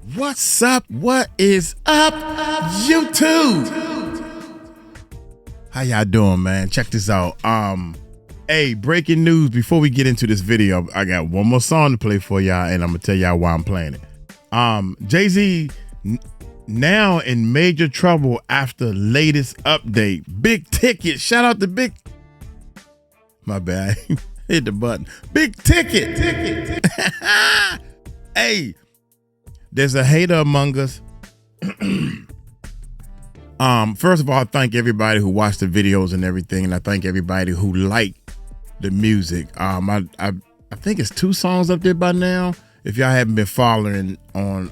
What's up? What is up, YouTube? How y'all doing, man? Check this out. Hey, breaking news before we get into this video. I got one more song to play for y'all, and I'm gonna tell y'all why I'm playing it. Jay-Z now in major trouble after latest update. Big ticket. Shout out to Big. My bad. Hit the button. Big ticket. Hey, there's a hater among us. First of all, I thank everybody who watched the videos and everything, and I thank everybody who liked the music. I think it's 2 songs up there by now. If y'all haven't been following on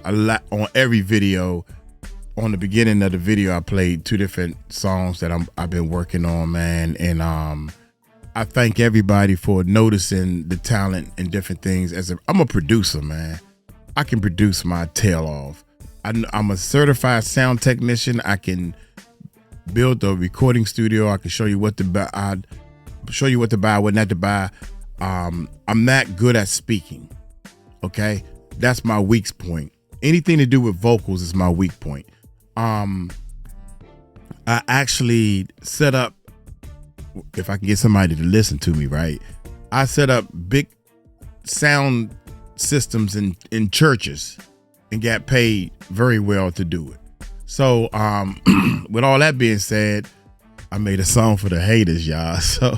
every video, on the beginning of the video, I played 2 different songs that I've been working on, man. And I thank everybody for noticing the talent and different things. I'm a producer, man. I can produce my tail off. I'm a certified sound technician. I can build a recording studio. I can show you what to buy. I'd show you what to buy, what not to buy. I'm not good at speaking. Okay, that's my weak point. Anything to do with vocals is my weak point. I actually set up, if I can get somebody to listen to me, right? I set up big sound systems in churches and got paid very well to do it. So with all that being said, I made a song for the haters, y'all. So,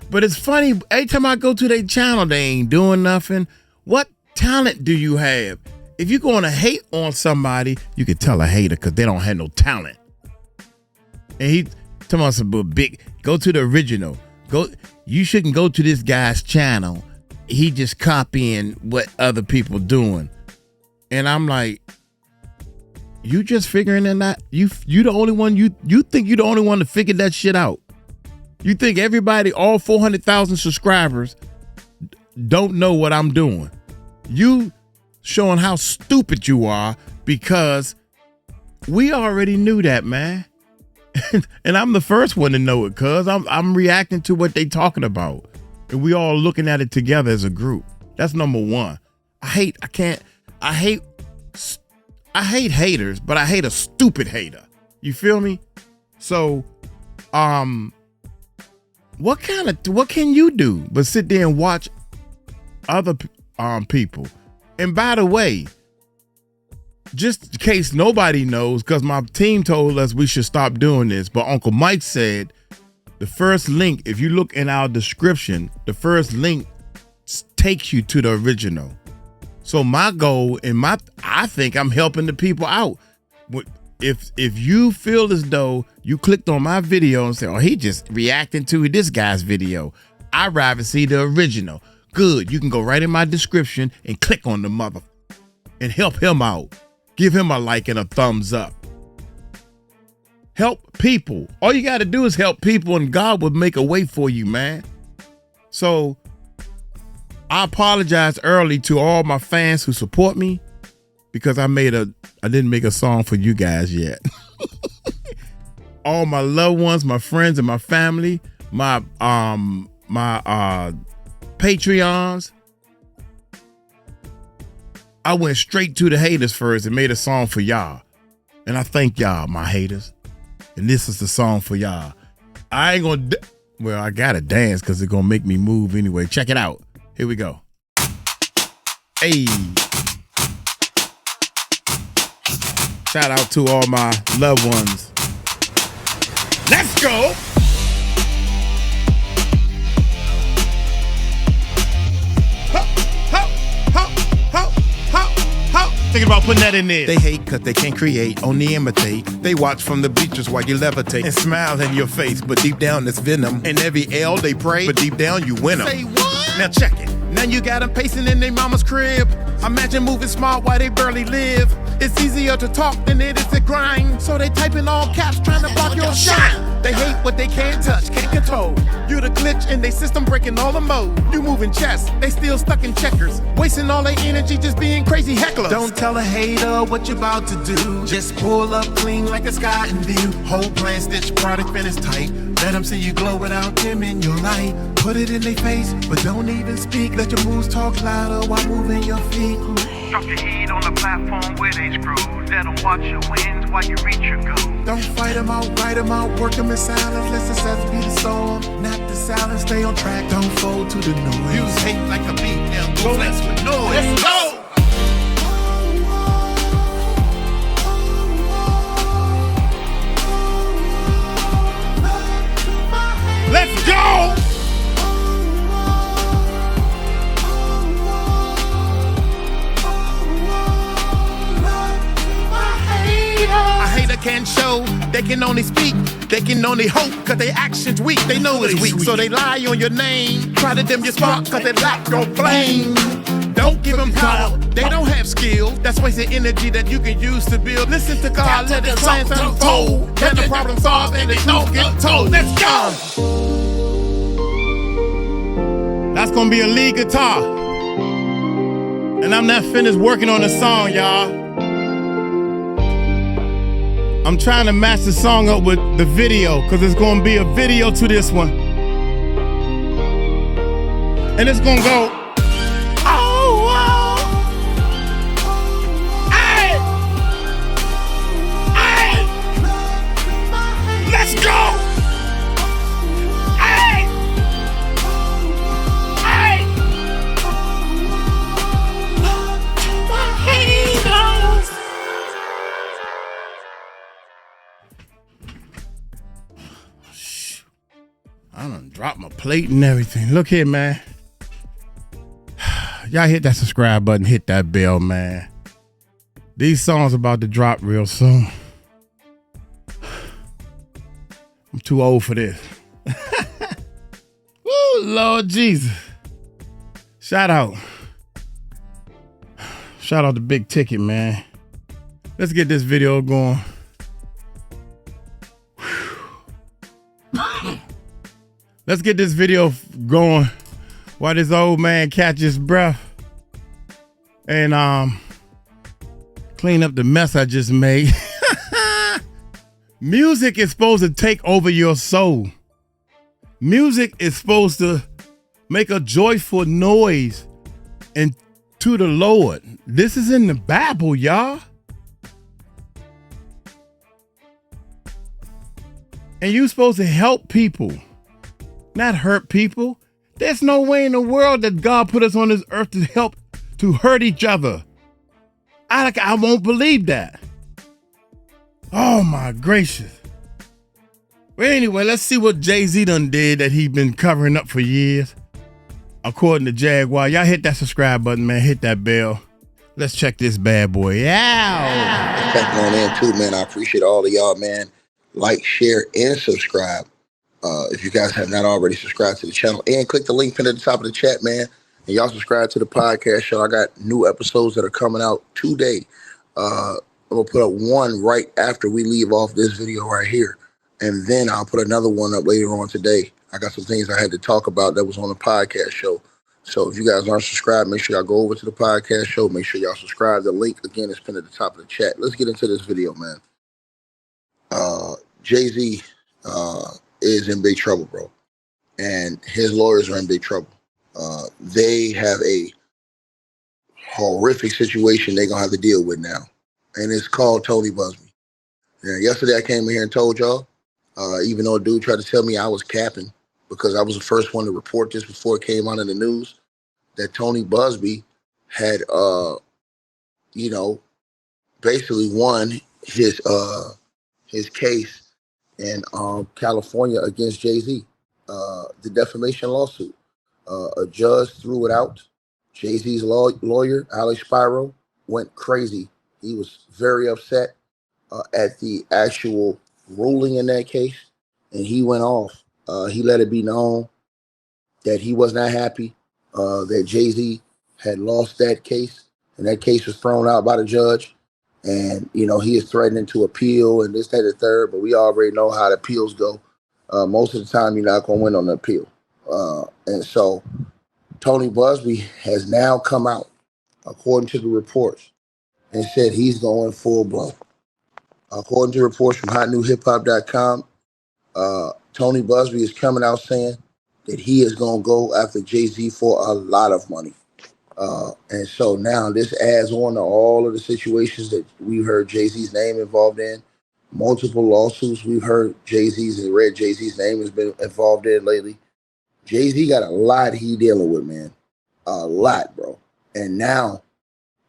but it's funny, every time I go to their channel, they ain't doing nothing. What talent do you have? If you're going to hate on somebody, you can tell a hater because they don't have no talent. And he talking about some big, go to the original. You shouldn't go to this guy's channel. He just copying what other people doing. And I'm like, you just figuring it out? You the only one, you think you the only one to figure that shit out. You think everybody, all 400,000 subscribers don't know what I'm doing. You showing how stupid you are because we already knew that, man. And I'm the first one to know it, cuz I'm reacting to what they talking about. And we all looking at it together as a group. That's number one. I hate haters, but I hate a stupid hater. You feel me? So, what can you do but sit there and watch other people? And by the way, just in case nobody knows, because my team told us we should stop doing this, but Uncle Mike said the first link, if you look in our description, the first link takes you to the original. So my goal and I think I'm helping the people out. If you feel as though you clicked on my video and said, oh, he just reacting to this guy's video, I'd rather see the original. Good, you can go right in my description and click on the mother and help him out. Give him a like and a thumbs up. Help people. All you got to do is help people and God will make a way for you, man. So I apologize early to all my fans who support me because I didn't make a song for you guys yet. All my loved ones, my friends and my family, my Patreons. I went straight to the haters first and made a song for y'all. And I thank y'all, my haters. And this is the song for y'all. I ain't gonna, well, I gotta dance because it's gonna make me move anyway. Check it out. Here we go. Hey. Shout out to all my loved ones. Let's go. Thinking about putting that in there. They hate cause they can't create, only imitate. They watch from the bleachers while you levitate and smile in your face, but deep down it's venom. And every L they pray, but deep down you win them. Say what? Now check it. Now you got them pacing in their mama's crib. Imagine moving smart while they barely live. It's easier to talk than it is to grind. So they type in all caps trying to block your shine. They hate what they can't touch, can't control. You the glitch in they system breaking all the mode. You moving chess, they still stuck in checkers. Wasting all their energy just being crazy hecklers. Don't tell a hater what you about to do. Just pull up clean like a sky in view. Whole plan stitch product finish tight. Let them see you glow without them in your light. Put it in their face, but don't even speak. Let your moves talk louder while moving your feet. Drop your heat on the platform where they screw. Let them watch your wins while you reach your goal. Don't fight them out, write them out, work them in silence. Let success be the song, not the silence. Stay on track, don't fold to the noise. Use hate like a beat, and go flex with noise. Let's go! Let's go! A hater can't show, they can only speak, they can only hope, cause their actions weak, they know it's weak, so they lie on your name, try to dim your spark, cause they lack your flame. Don't give them power, they don't have skill, that's wasted energy that you can use to build. Listen to God, let His plans unfold, let the problem solve and they don't get told. Let's go! That's gonna be a lead guitar. And I'm not finished working on the song, y'all. I'm trying to match the song up with the video, because it's gonna be a video to this one. And it's gonna go, oh, oh. Hey! Hey! Let's go! Hey! Hey! I done dropped my plate and everything. Look here, man. Y'all hit that subscribe button, hit that bell, man. These songs about to drop real soon. I'm too old for this. Woo, Lord Jesus. Shout out. Shout out to Big Ticket, man. Let's get this video going. Let's get this video going while this old man catches breath and clean up the mess I just made. Music is supposed to take over your soul. Music is supposed to make a joyful noise and to the Lord. This is in the Bible, y'all. And you're supposed to help people, not hurt people. There's no way in the world that God put us on this earth to help, to hurt each other. I won't believe that. Oh my gracious. Well, anyway, let's see what Jay-Z done did that he been covering up for years. According to Jaguar, y'all hit that subscribe button, man. Hit that bell. Let's check this bad boy out. Checking on in too, man. I appreciate all of y'all, man. Like, share, and subscribe. If you guys have not already subscribed to the channel, and click the link pinned at the top of the chat, man. And y'all subscribe to the podcast show. I got new episodes that are coming out today. I'm gonna put up one right after we leave off this video right here, and then I'll put another one up later on today. I got some things I had to talk about that was on the podcast show. So if you guys aren't subscribed, make sure y'all go over to the podcast show. Make sure y'all subscribe. The link again is pinned at the top of the chat. Let's get into this video, man. Jay-Z is in big trouble, bro, and his lawyers are in big trouble. They have a horrific situation they're gonna have to deal with now, and it's called Tony Busby. Yeah, yesterday I came in here and told y'all, even though a dude tried to tell me I was capping because I was the first one to report this before it came out in the news, that Tony Busby had, basically won his case in California against Jay-Z, the defamation lawsuit. A judge threw it out. Jay-Z's lawyer, Alex Spiro, went crazy. He was very upset at the actual ruling in that case, and he went off. He let it be known that he was not happy that Jay-Z had lost that case, and that case was thrown out by the judge. And, he is threatening to appeal and this, that, and the third, but we already know how the appeals go. Most of the time, you're not going to win on the appeal. And so Tony Busby has now come out, according to the reports, and said he's going full blown. According to reports from hotnewhiphop.com, Tony Busby is coming out saying that he is going to go after Jay-Z for a lot of money. And so now this adds on to all of the situations that we heard Jay-Z's name involved in. Multiple lawsuits we've heard Jay-Z's and read Jay-Z's name has been involved in lately. Jay-Z got a lot he dealing with, man. A lot, bro. And now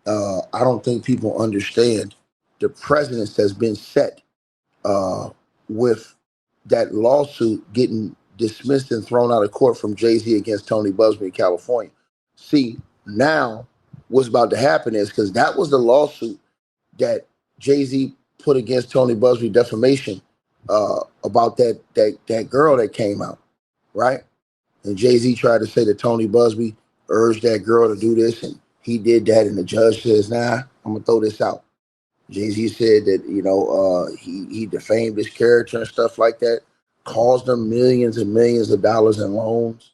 I don't think people understand the precedents that's been set with that lawsuit getting dismissed and thrown out of court from Jay-Z against Tony Busby in California. See, now what's about to happen is, because that was the lawsuit that Jay-Z put against Tony Busby, defamation, about that girl that came out, right? And Jay-Z tried to say that Tony Busby urged that girl to do this, and he did that, and the judge says, nah, I'm gonna throw this out. Jay-Z said that, he defamed his character and stuff like that, caused them millions and millions of dollars in loans.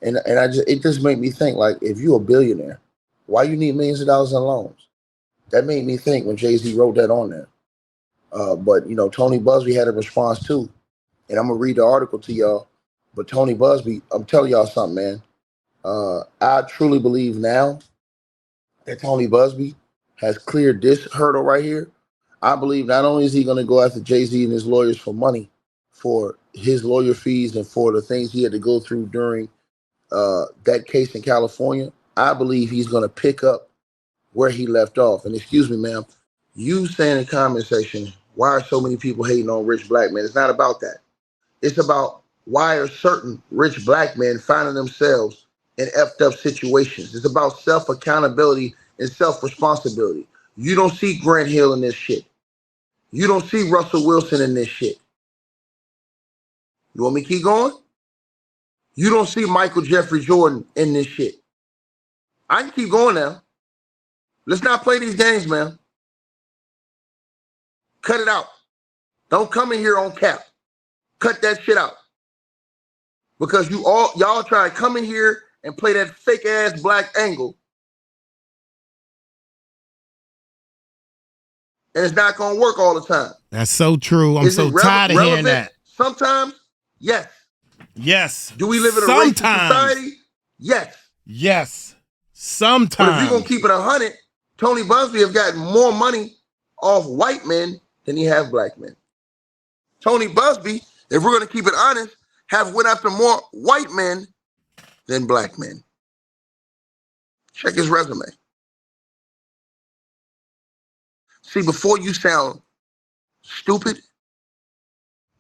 And it just made me think, like, if you're a billionaire, why you need millions of dollars in loans? That made me think when Jay-Z wrote that on there. But Tony Busby had a response too. And I'm gonna read the article to y'all. But Tony Busby, I'm telling y'all something, man. I truly believe now that Tony Busby has cleared this hurdle right here. I believe not only is he going to go after Jay-Z and his lawyers for money, for his lawyer fees and for the things he had to go through during that case in California, I believe he's going to pick up where he left off. And excuse me, ma'am, you say in the comment section, why are so many people hating on rich black men? It's not about that. It's about why are certain rich black men finding themselves in effed up situations. It's about self-accountability and self-responsibility. You don't see Grant Hill in this shit. You don't see Russell Wilson in this shit. You want me to keep going? You don't see Michael Jeffrey Jordan in this shit. I can keep going now. Let's not play these games, man. Cut it out. Don't come in here on cap. Cut that shit out. Because y'all try to come in here and play that fake ass black angle. And it's not going to work all the time. That's so true. I'm so tired of hearing that. Sometimes, yes. Yes. Do we live in a racist society? Yes. Yes. Sometimes. But if you're going to keep it 100, Tony Busby have gotten more money off white men than he have black men. Tony Busby, if we're going to keep it honest, have went after more white men than black men. Check his resume. See, before you sound stupid,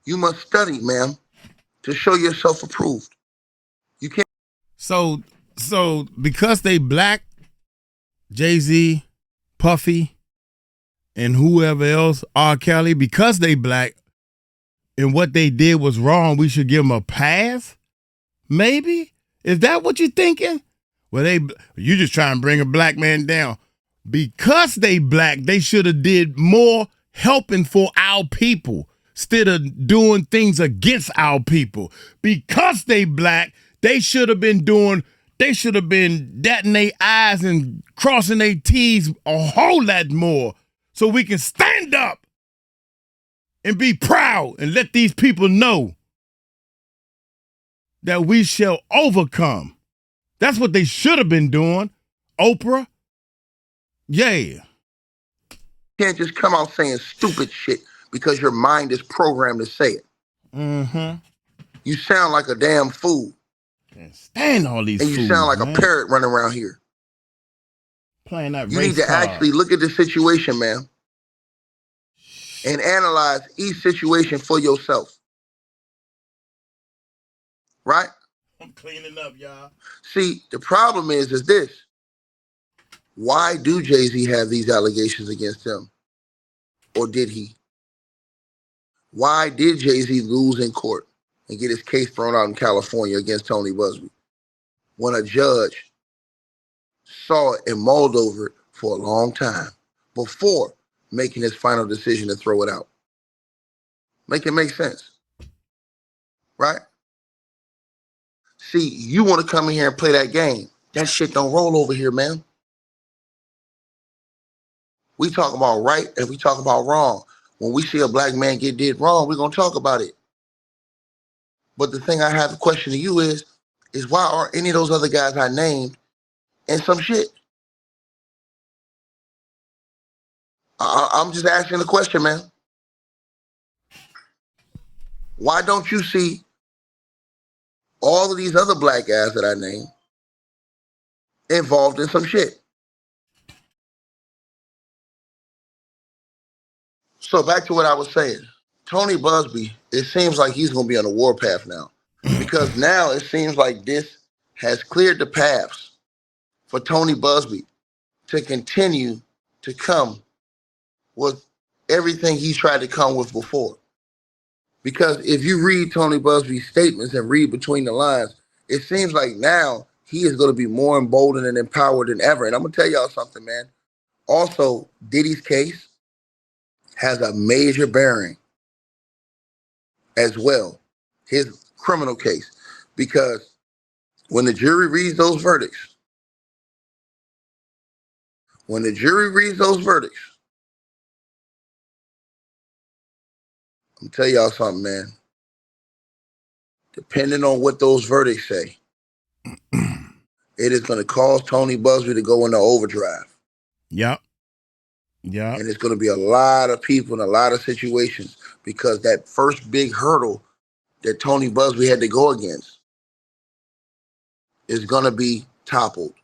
you must study, ma'am, to show yourself approved. You can't. So because they black, Jay-Z, Puffy, and whoever else, R. Kelly, because they black and what they did was wrong, we should give them a pass? Maybe? Is that what you're thinking? Well, you just trying to bring a black man down. Because they black, they should have did more helping for our people instead of doing things against our people. Because they black, they should have been dotting their I's and crossing their T's a whole lot more so we can stand up and be proud and let these people know that we shall overcome. That's what they should have been doing. Oprah. Yeah. You can't just come out saying stupid shit because your mind is programmed to say it. Mm-hmm. You sound like a damn fool. Can't stand all these fools, and you sound like a parrot running around here. Playing that race You need to actually look at the situation, man, and analyze each situation for yourself. Right? I'm cleaning up, y'all. See, the problem is this. Why do Jay-Z have these allegations against him? Or did he? Why did Jay-Z lose in court and get his case thrown out in California against Tony Busby when a judge saw it and mulled over it for a long time before making his final decision to throw it out? Make it make sense. Right? See, you want to come in here and play that game. That shit don't roll over here, man. We talk about right and we talk about wrong. When we see a black man get did wrong, we're going to talk about it. But the thing I have a question to you is why aren't any of those other guys I named in some shit. I'm just asking the question, man. Why don't you see all of these other black guys that I named involved in some shit? So back to what I was saying. Tony Busby, it seems like he's going to be on the warpath now. Because now it seems like this has cleared the paths for Tony Busby to continue to come with everything he tried to come with before. Because if you read Tony Busby's statements and read between the lines, it seems like now he is going to be more emboldened and empowered than ever. And I'm going to tell y'all something, man. Also, Diddy's case has a major bearing as well, his criminal case. Because when the jury reads those verdicts, I'm tell y'all something, man. Depending on what those verdicts say, it is going to cause Tony Busby to go into overdrive. Yep. And it's going to be a lot of people in a lot of situations because that first big hurdle that Tony Busby had to go against is going to be toppled.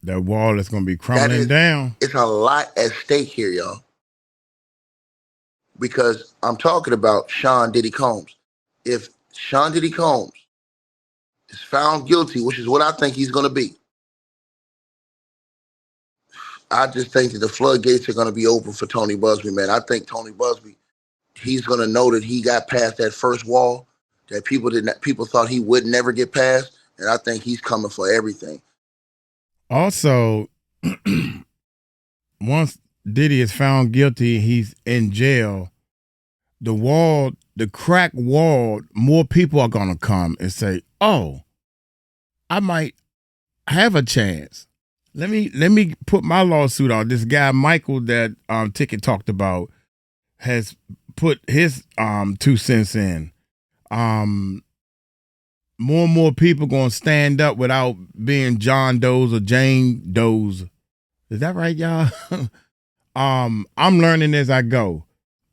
That wall is going to be crumbling down. It's a lot at stake here, y'all. Because I'm talking about Sean Diddy Combs. If Sean Diddy Combs is found guilty, which is what I think he's going to be, I just think that the floodgates are going to be open for Tony Busby, man. I think Tony Busby, he's going to know that he got past that first wall that people thought he would never get past, and I think he's coming for everything. Also, once Diddy is found guilty, he's in jail. The crack wall, more people are going to come and say, oh, I might have a chance. Let me put my lawsuit out. This guy, Michael, that Ticket talked about, has put his 2 cents in. More and more people going to stand up without being John Doe's or Jane Doe's. Is that right, y'all? I'm learning as I go.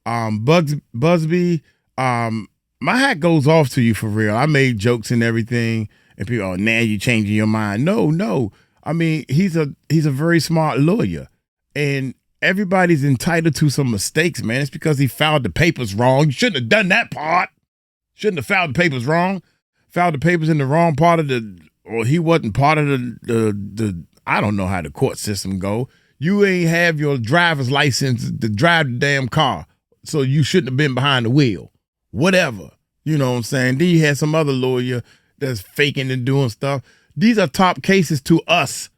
Busby, my hat goes off to you for real. I made jokes and everything, and people, oh, now you changing your mind. No. I mean, he's a very smart lawyer, and everybody's entitled to some mistakes, man. It's because he filed the papers wrong. You shouldn't have done that part. Shouldn't have filed the papers wrong. Filed the papers in the wrong part of or he wasn't part of the I don't know how the court system go. You ain't have your driver's license to drive the damn car, so you shouldn't have been behind the wheel. Whatever. You know what I'm saying? Then you had some other lawyer that's faking and doing stuff. These are top cases to us.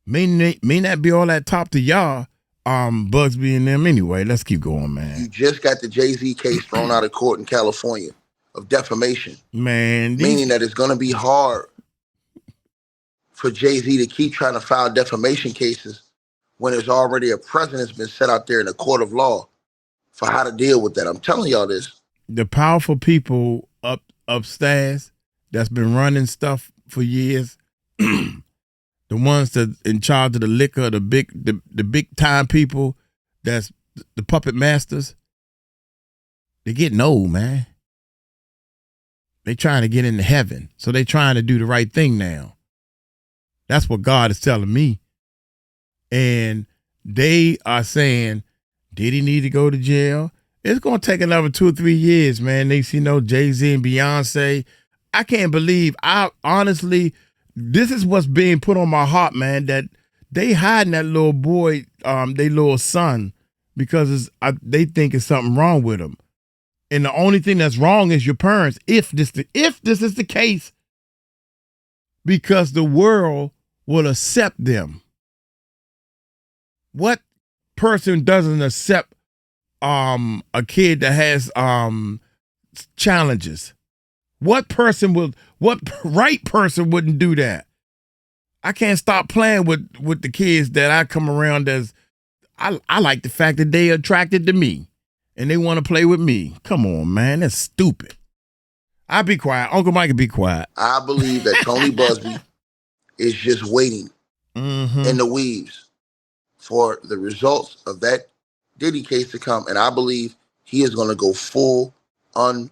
May not be all that top to y'all, Busby and them anyway. Let's keep going, man. You just got the Jay-Z case thrown out of court in California of defamation. Man. Meaning that it's going to be hard for Jay-Z to keep trying to file defamation cases when there's already a precedent's been set out there in a court of law for how to deal with that. I'm telling y'all this. The powerful people upstairs that's been running stuff for years, the ones that in charge of the liquor, the big time people, that's the puppet masters, they're getting old, man. They trying to get into heaven, so they trying to do the right thing now. That's what God is telling me. And they are saying, did he need to go to jail? It's going to take another 2 or 3 years, man. They see Jay-Z and Beyonce. I can't believe, honestly, this is what's being put on my heart, man, that they hiding that little boy, their little son, because they think it's something wrong with him. And the only thing that's wrong is your parents, if this is the case, because the world will accept them. What person doesn't accept a kid that has challenges? What right person wouldn't do that? I can't stop playing with the kids that I come around I like the fact that they attracted to me and they want to play with me. Come on, man. That's stupid. I'll be quiet. Uncle Mike will be quiet. I believe that Tony Busby is just waiting in the weaves for the results of that Diddy case to come. And I believe he is going to go he's going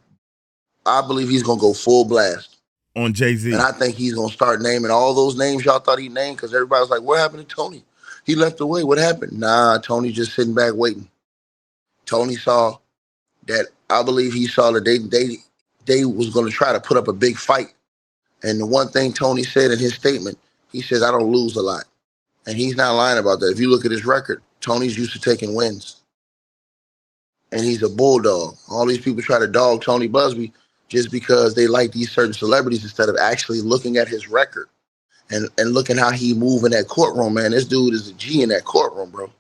to go full blast on Jay-Z. And I think he's going to start naming all those names y'all thought he named, because everybody's like, what happened to Tony? He left away. What happened? Nah, Tony just sitting back waiting. Tony saw that, I believe he saw that they was going to try to put up a big fight. And the one thing Tony said in his statement, he says, I don't lose a lot. And he's not lying about that. If you look at his record, Tony's used to taking wins. And he's a bulldog. All these people try to dog Tony Busby just because they like these certain celebrities instead of actually looking at his record and looking how he move in that courtroom, man. This dude is a G in that courtroom, bro.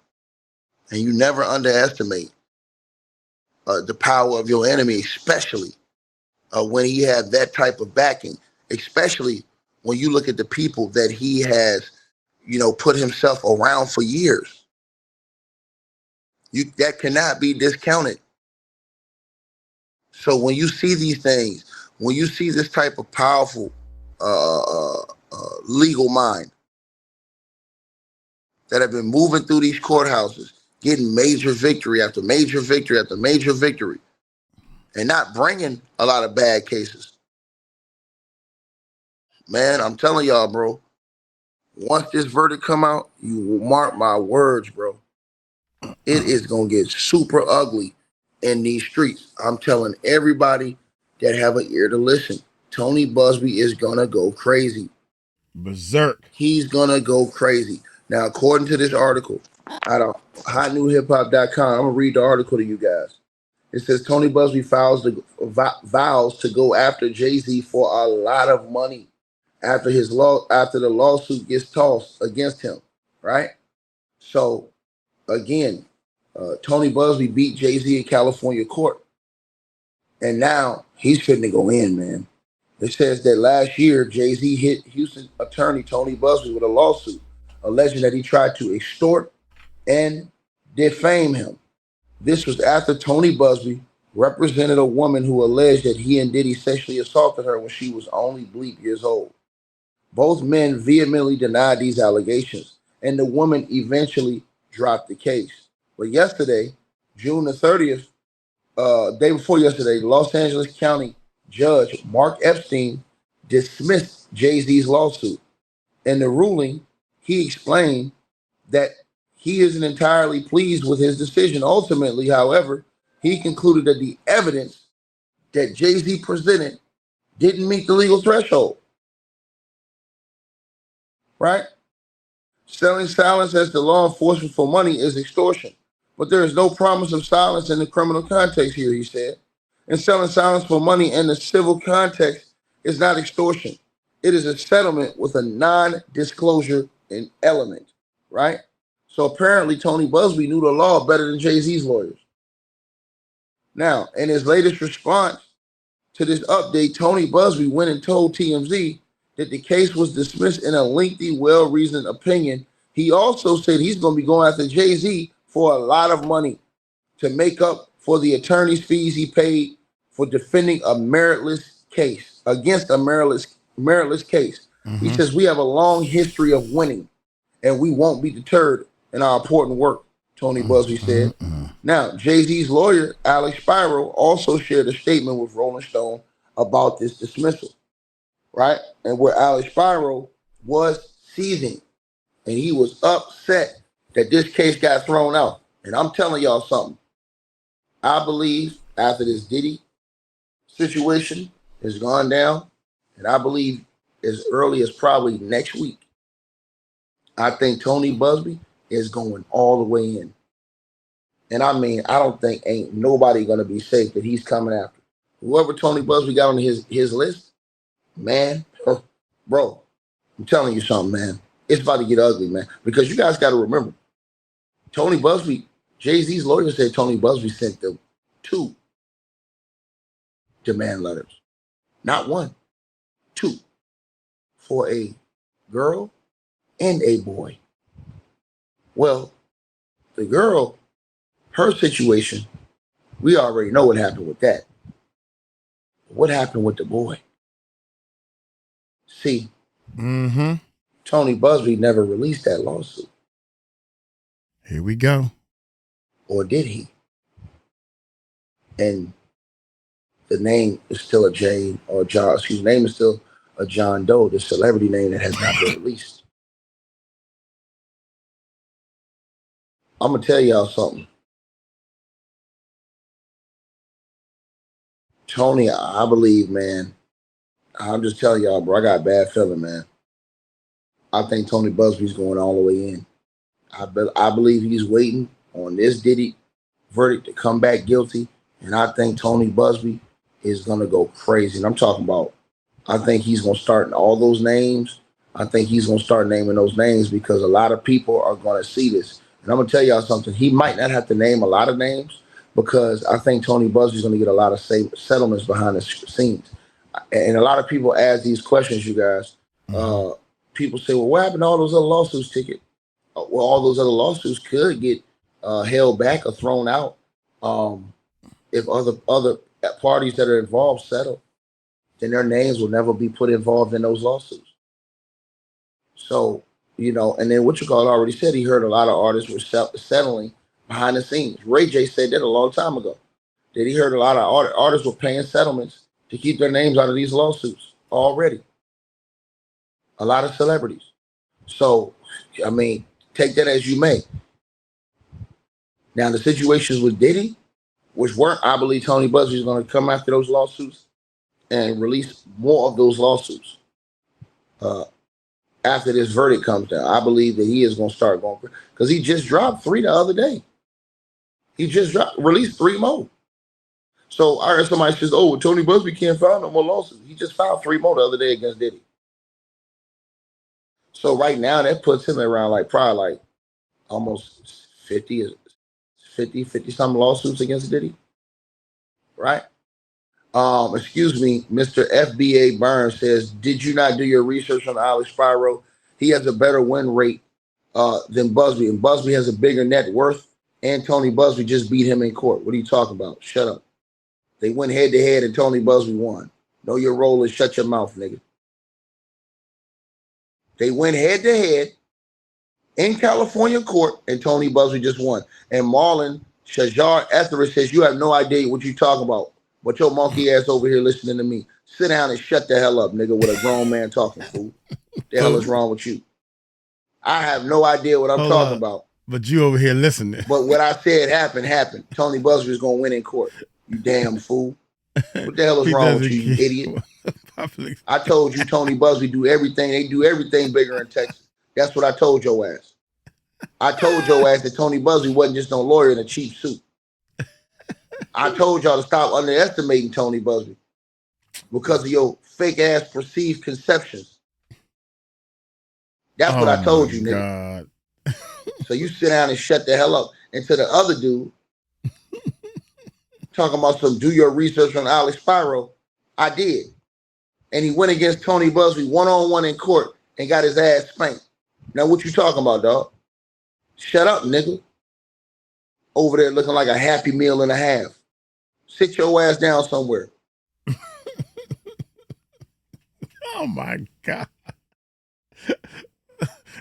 And you never underestimate the power of your enemy, especially when he has that type of backing, especially when you look at the people that he has, put himself around for years. That cannot be discounted. So when you see these things, when you see this type of powerful legal mind that have been moving through these courthouses, getting major victory after major victory after major victory, and not bringing a lot of bad cases, man, I'm telling y'all, bro, once this verdict come out, you will mark my words, bro. It is going to get super ugly in these streets. I'm telling everybody that have an ear to listen, Tony Busby is going to go crazy. Berserk. He's going to go crazy. Now, according to this article out of hotnewhiphop.com, I'm going to read the article to you guys. It says Tony Busby vows to go after Jay-Z for a lot of money after the lawsuit gets tossed against him, right? So, again, Tony Busby beat Jay-Z in California court. And now he's finna go in, man. It says that last year, Jay-Z hit Houston attorney Tony Busby with a lawsuit alleging that he tried to extort and defame him. This was after Tony Busby represented a woman who alleged that he and Diddy sexually assaulted her when she was only bleep years old. Both men vehemently denied these allegations, and the woman eventually dropped the case. But yesterday, June the 30th, day before yesterday, Los Angeles County Judge Mark Epstein dismissed Jay-Z's lawsuit. In the ruling, he explained that he isn't entirely pleased with his decision. Ultimately, however, he concluded that the evidence that Jay-Z presented didn't meet the legal threshold. Right? Selling silence as to law enforcement for money is extortion, but there is no promise of silence in the criminal context here, he said. And selling silence for money in the civil context is not extortion. It is a settlement with a non-disclosure element, right? So apparently Tony Busby knew the law better than Jay-Z's lawyers. Now, in his latest response to this update, Tony Busby went and told TMZ that the case was dismissed in a lengthy, well-reasoned opinion. He also said he's going to be going after Jay-Z for a lot of money to make up for the attorney's fees he paid for defending a meritless case, against a meritless case. He says, we have a long history of winning, and we won't be deterred in our important work, Tony Busby said. Now, Jay-Z's lawyer, Alex Spiro, also shared a statement with Rolling Stone about this dismissal, right? And where Alex Spiro was seething, and he was upset that this case got thrown out. And I'm telling y'all something. I believe after this Diddy situation has gone down, and I believe as early as probably next week, I think Tony Busby is going all the way in. And I mean, I don't think ain't nobody going to be safe that he's coming after. Whoever Tony Busby got on his list, man, bro, I'm telling you something, man. It's about to get ugly, man. Because you guys got to remember, Tony Busby, Jay-Z's lawyer said Tony Busby sent them 2 demand letters. Not 1, 2. For a girl and a boy. Well, the girl, her situation, we already know what happened with that. What happened with the boy? See, Tony Busby never released that lawsuit. Here we go. Or did he? And the name is still a Jane or John, name is still a John Doe, the celebrity name that has not been released. I'm going to tell y'all something. Tony, I believe, man, I'm just telling y'all, bro, I got a bad feeling, man. I think Tony Busby's going all the way in. I believe he's waiting on this Diddy verdict to come back guilty, and I think Tony Busby is going to go crazy. And I'm talking about, I think he's going to start all those names. I think he's going to start naming those names because a lot of people are going to see this. And I'm going to tell y'all something. He might not have to name a lot of names because I think Tony Busby's going to get a lot of settlements behind the scenes. And a lot of people ask these questions, you guys. People say, well, what happened to all those other lawsuits, Ticket? Well, all those other lawsuits could get held back or thrown out if other parties that are involved settle. Then their names will never be put involved in those lawsuits. So, you know, and then what you call already said, he heard a lot of artists were settling behind the scenes. Ray J said that a long time ago. That he heard a lot of artists were paying settlements to keep their names out of these lawsuits already. A lot of celebrities. So, I mean, take that as you may. Now, the situations with Diddy, which weren't, I believe Tony Busby is going to come after those lawsuits and release more of those lawsuits after this verdict comes down. I believe that he is going to start going, because he just dropped 3 the other day. He just released 3 more. So I heard somebody says, oh, Tony Busby can't file no more lawsuits. He just filed 3 more the other day against Diddy. So right now that puts him around like probably like almost 50 something lawsuits against Diddy. Right? Excuse me, Mr. FBA Burns says, did you not do your research on Alex Spiro? He has a better win rate than Busby, and Busby has a bigger net worth, and Tony Busby just beat him in court. What are you talking about? Shut up. They went head to head and Tony Busby won. Know your role and shut your mouth, nigga. They went head to head in California court and Tony Busby just won. And Marlon Shajar Etheridge says, you have no idea what you talking about. But your monkey ass over here listening to me. Sit down and shut the hell up, nigga, with a grown man talking, fool. The hell is wrong with you? I have no idea what I'm talking about. But you over here listening. But what I said happened. Tony Busby is going to win in court. You damn fool. What the hell is wrong with you idiot? I told you Tony Busby do everything. They do everything bigger in Texas. That's what I told your ass. I told your ass that Tony Busby wasn't just no lawyer in a cheap suit. I told y'all to stop underestimating Tony Busby because of your fake ass perceived conceptions. That's what I told you, nigga. God. So you sit down and shut the hell up. And to the other dude, talking about some do your research on Alex Spiro, I did. And he went against Tony Busby one-on-one in court and got his ass spanked. Now what you talking about, dog? Shut up, nigga. Over there looking like a Happy Meal and a half. Sit your ass down somewhere. Oh my God.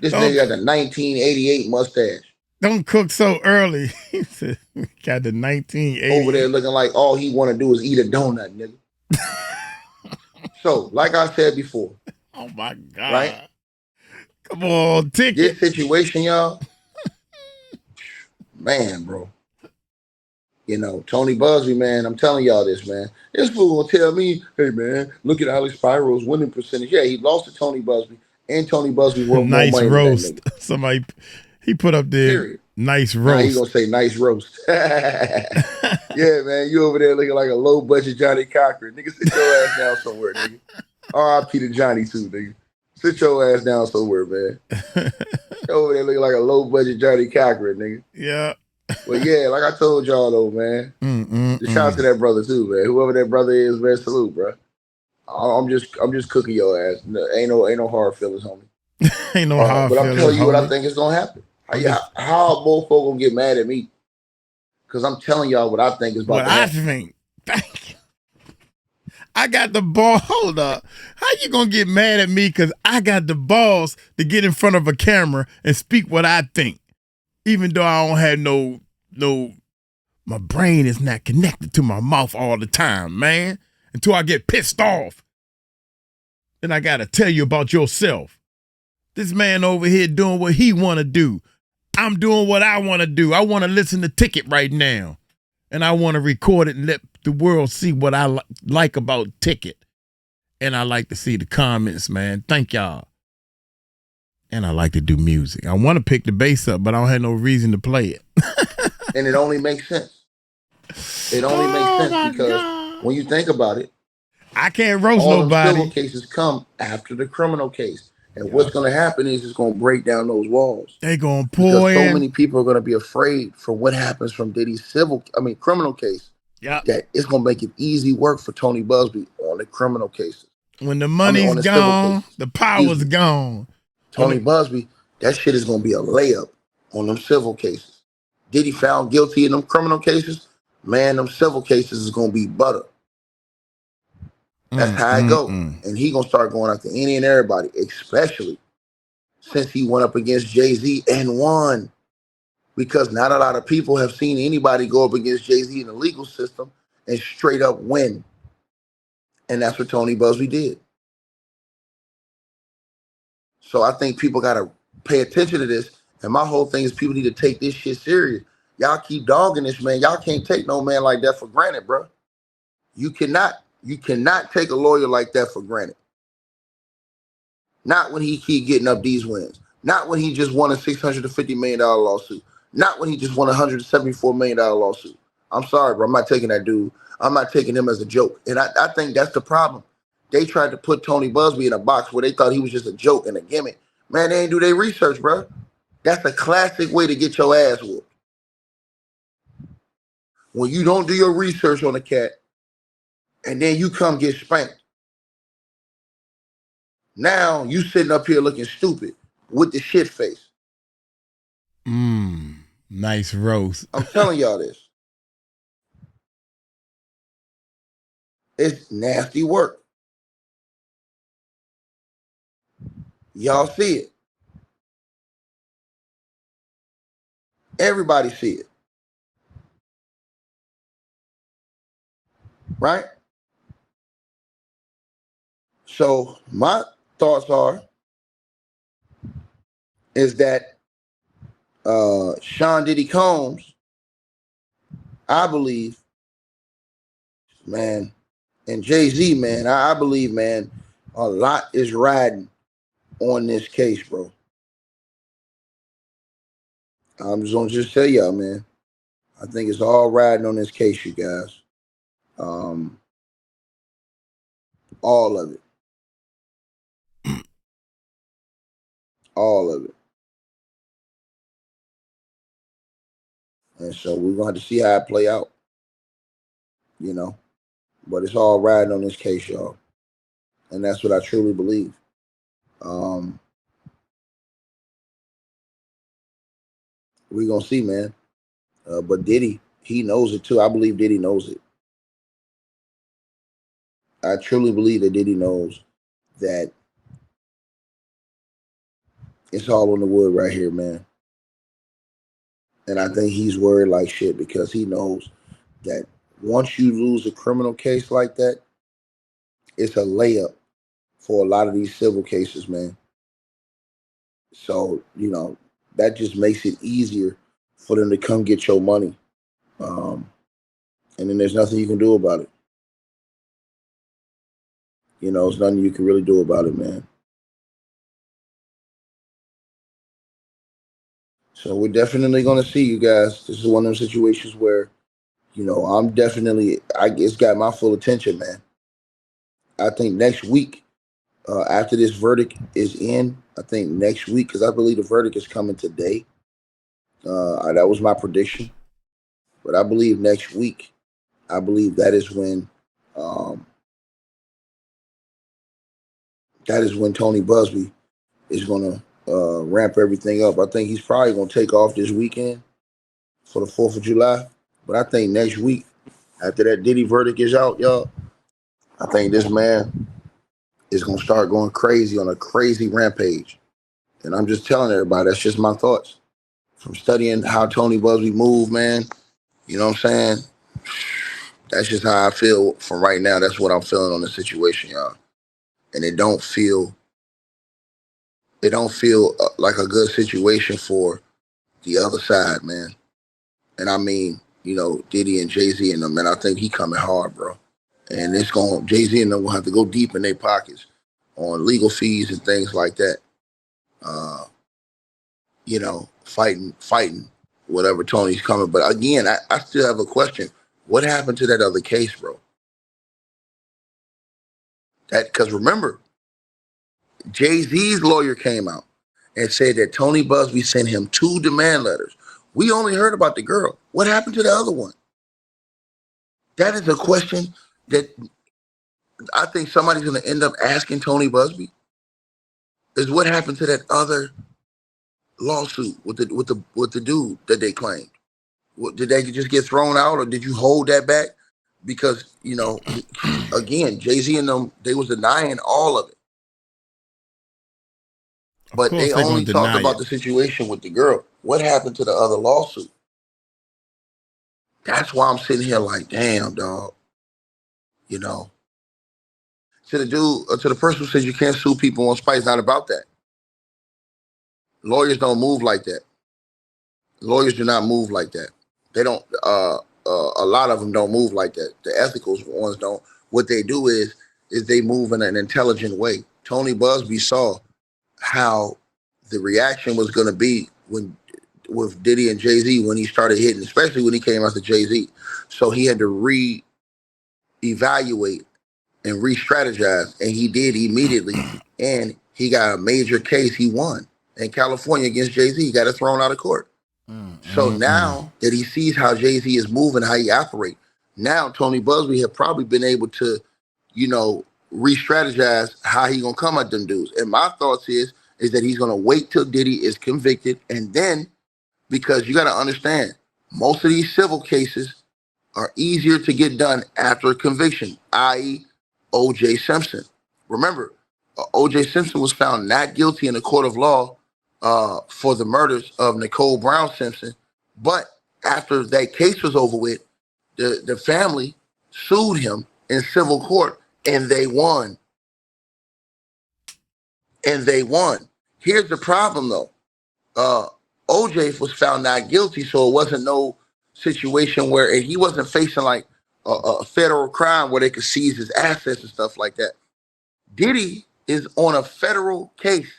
This nigga got the 1988 mustache. Don't cook so early. He said, got the 1980. Over there looking like all he want to do is eat a donut, nigga. So, like I said before. Oh my God. Right? Come on, Ticket. This situation, y'all. Man, bro. You know, Tony Busby, man, I'm telling y'all this, man. This fool will tell me, hey, man, look at Alex Spiro's winning percentage. Yeah, he lost to Tony Busby, and Tony Busby worth nice more money roast. Than that nigga. Somebody, he put up there, period. Nice roast. Nah, he gonna say nice roast. Yeah, man, you over there looking like a low-budget Johnny Cochran. Nigga, sit your ass down somewhere, nigga. R.I.P. to Johnny, too, nigga. Sit your ass down somewhere, man. Over there looking like a low-budget Johnny Cochran, nigga. Yeah. But yeah, like I told y'all though, man. Shout out to that brother too, man. Whoever that brother is, man, salute, bro. I'm just cooking your ass. Ain't no hard feelings, homie. Ain't no hard but feelings. I'm telling you what I homie. think is gonna happen. How both folk gonna get mad at me? Because I'm telling y'all what I think is about to happen. Thank you. I got the ball. Hold up. How you gonna get mad at me because I got the balls to get in front of a camera and speak what I think, even though I don't have my brain is not connected to my mouth all the time, man. Until I get pissed off. Then I gotta tell you about yourself. This man over here doing what he wanna do. I'm doing what I wanna do. I wanna listen to Ticket right now. And I wanna record it and let the world see what I like about Ticket. And I like to see the comments, man. Thank y'all. And I like to do music. I wanna pick the bass up, but I don't have no reason to play it. And it only makes sense. It only makes sense because when you think about it, I can't roast all nobody. the civil cases come after the criminal case. And what's going to happen is it's going to break down those walls. They going to pull in. Because so many people are going to be afraid for what happens from Diddy's criminal case. Yeah. That it's going to make it easy work for Tony Busby on the criminal cases. When the money's gone, the power's gone. Tony Busby, that shit is going to be a layup on them civil cases. Diddy found guilty in them criminal cases. Man, them civil cases is going to be butter. That's how it go. And he going to start going after any and everybody, especially since he went up against Jay-Z and won. Because not a lot of people have seen anybody go up against Jay-Z in the legal system and straight up win. And that's what Tony Busby did. So I think people got to pay attention to this. And my whole thing is people need to take this shit serious. Y'all keep dogging this, man. Y'all can't take no man like that for granted, bro. You cannot take a lawyer like that for granted. Not when he keep getting up these wins. Not when he just won a $650 million lawsuit. Not when he just won a $174 million lawsuit. I'm sorry, bro. I'm not taking that dude. I'm not taking him as a joke. And I think that's the problem. They tried to put Tony Busby in a box where they thought he was just a joke and a gimmick. Man, they ain't do their research, bro. That's a classic way to get your ass whooped. When you don't do your research on a cat, and then you come get spanked. Now you sitting up here looking stupid with the shit face. Nice roast. I'm telling y'all this. It's nasty work. Y'all see it. Everybody see it. Right? So my thoughts is that Sean Diddy Combs, I believe, man, and Jay-Z, man, I believe, man, a lot is riding on this case, bro. I'm just gonna tell y'all, man. I think it's all riding on this case, you guys. All of it. All of it. And so we're going to have to see how it play out. You know? But it's all riding on this case, y'all. And that's what I truly believe. We're going to see, man. But Diddy, he knows it too. I believe Diddy knows it. I truly believe that Diddy knows that it's all on the wood right here, man. And I think he's worried like shit because he knows that once you lose a criminal case like that, it's a layup for a lot of these civil cases, man. So, you know, that just makes it easier for them to come get your money. And then there's nothing you can do about it. You know, there's nothing you can really do about it, man. So we're definitely going to see, you guys. This is one of those situations where, you know, it's got my full attention, man. I think next week, after this verdict is in, I think next week, because I believe the verdict is coming today. That was my prediction. But I believe next week, that is when Tony Busby is going to ramp everything up. I think he's probably going to take off this weekend for the 4th of July. But I think next week, after that Diddy verdict is out, y'all, I think this man is gonna start going crazy on a crazy rampage. And I'm just telling everybody, that's just my thoughts. From studying how Tony Buzbee moved, man, you know what I'm saying? That's just how I feel from right now. That's what I'm feeling on the situation, y'all. And it don't feel like a good situation for the other side, man. And I mean, you know, Diddy and Jay-Z and them, man, I think he coming hard, bro. And it's going, Jay-Z and them will have to go deep in their pockets on legal fees and things like that. You know, fighting whatever Tony's coming. But again, I still have a question. What happened to that other case, bro? Because remember, Jay-Z's lawyer came out and said that Tony Busby sent him 2 demand letters. We only heard about the girl. What happened to the other one? That is a question that I think somebody's going to end up asking Tony Busby. Is what happened to that other lawsuit with the dude that they claimed? Did they just get thrown out, or did you hold that back? Because, you know, again, Jay-Z and them, they was denying all of it. But they only talked about the situation with the girl. What happened to the other lawsuit? That's why I'm sitting here like, damn, dog. You know, to the person who says you can't sue people on spite, it's not about that. Lawyers don't move like that. Lawyers do not move like that. They don't. A lot of them don't move like that. The ethical ones don't. What they do is they move in an intelligent way. Tony Busby saw how the reaction was going to be with Diddy and Jay-Z when he started hitting, especially when he came after Jay-Z. So he had to re-evaluate and re-strategize, and he did immediately. And he got a major case he won in California against Jay-Z. He got it thrown out of court. So now that he sees how Jay-Z is moving, how he operates, now Tony Busby had probably been able to, you know, re-strategize how he gonna come at them dudes. And my thoughts is that he's gonna wait till Diddy is convicted, and then, because you gotta understand, most of these civil cases are easier to get done after a conviction, i.e. O.J. Simpson. Remember, O.J. Simpson was found not guilty in a court of law for the murders of Nicole Brown Simpson. But after that case was over with, the family sued him in civil court, and they won. Here's the problem, though. OJ was found not guilty, so it wasn't no situation where he wasn't facing like a federal crime where they could seize his assets and stuff like that. Diddy is on a federal case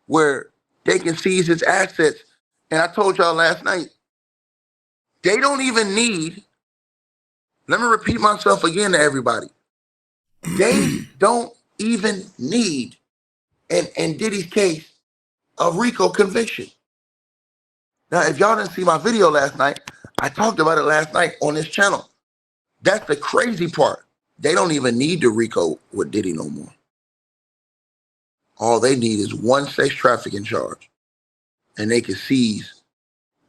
where they can seize his assets. And I told y'all last night, they don't even need, let me repeat myself again to everybody. They don't even need, in Diddy's case, a RICO conviction. Now, if y'all didn't see my video last night, I talked about it last night on this channel. That's the crazy part. They don't even need the RICO with Diddy no more. All they need is one sex trafficking charge, and they can seize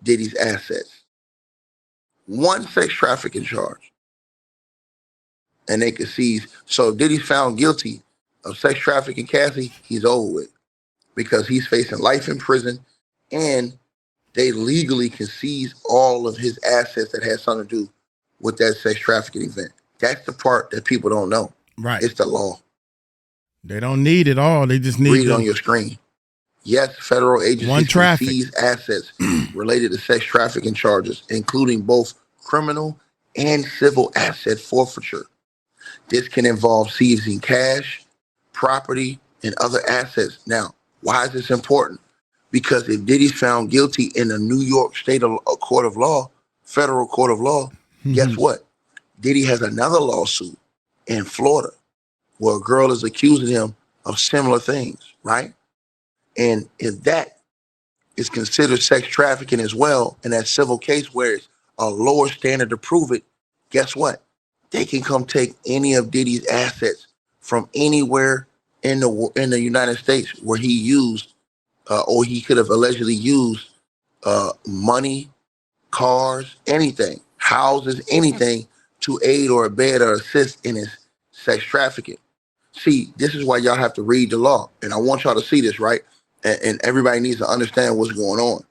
Diddy's assets. One sex trafficking charge, and they can seize. So if Diddy's found guilty of sex trafficking Cassie, he's over with, because he's facing life in prison, and they legally can seize all of his assets that has something to do with that sex trafficking event. That's the part that people don't know. Right. It's the law. They don't need it all. They just need read it on your screen. Yes, federal agencies can seize assets related to sex trafficking charges, including both criminal and civil asset forfeiture. This can involve seizing cash, property, and other assets. Now, why is this important? Because if Diddy's found guilty in a New York State court of law, federal court of law, guess what? Diddy has another lawsuit in Florida where a girl is accusing him of similar things, right? And if that is considered sex trafficking as well, in that civil case where it's a lower standard to prove it, guess what? They can come take any of Diddy's assets from anywhere in the United States where he used or he could have allegedly used money, cars, anything, houses, anything to aid or abet or assist in his sex trafficking. See, this is why y'all have to read the law. And I want y'all to see this, right? And everybody needs to understand what's going on.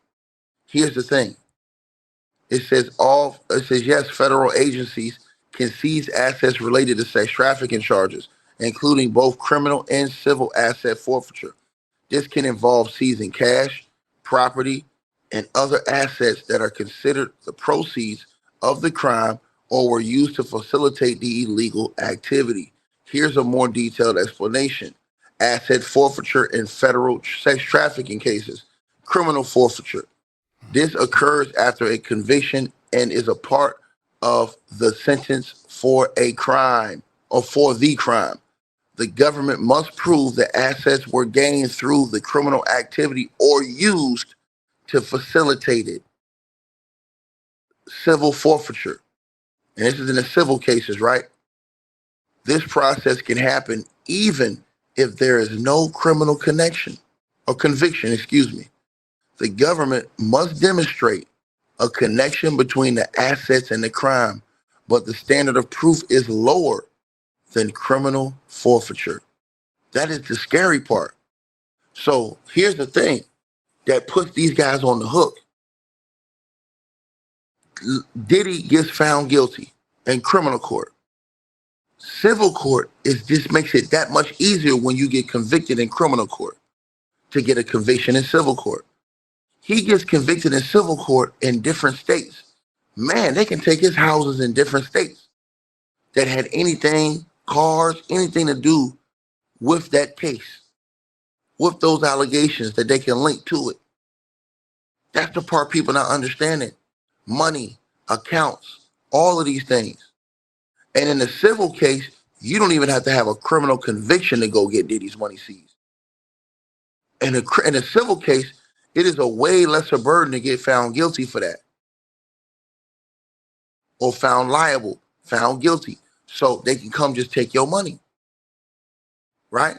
Here's the thing. It says yes, federal agencies can seize assets related to sex trafficking charges, including both criminal and civil asset forfeiture. This can involve seizing cash, property, and other assets that are considered the proceeds of the crime or were used to facilitate the illegal activity. Here's a more detailed explanation. Asset forfeiture in federal sex trafficking cases. Criminal forfeiture. This occurs after a conviction and is a part of the sentence for a crime or for the crime. The government must prove that assets were gained through the criminal activity or used to facilitate it. Civil forfeiture. And this is in the civil cases, right? This process can happen even if there is no criminal connection or conviction, The government must demonstrate a connection between the assets and the crime, but the standard of proof is lower than criminal forfeiture. That is the scary part. So here's the thing that puts these guys on the hook. Diddy gets found guilty in criminal court. Civil court just makes it that much easier when you get convicted in criminal court to get a conviction in civil court. He gets convicted in civil court in different states. Man, they can take his houses in different states that had anything, cars, anything to do with that case, with those allegations that they can link to it. That's the part people not understanding. Money, accounts, all of these things. And in the civil case, you don't even have to have a criminal conviction to go get Diddy's money seized. In a civil case, it is a way lesser burden to get found guilty for that. Or found liable, found guilty. So they can come just take your money. Right?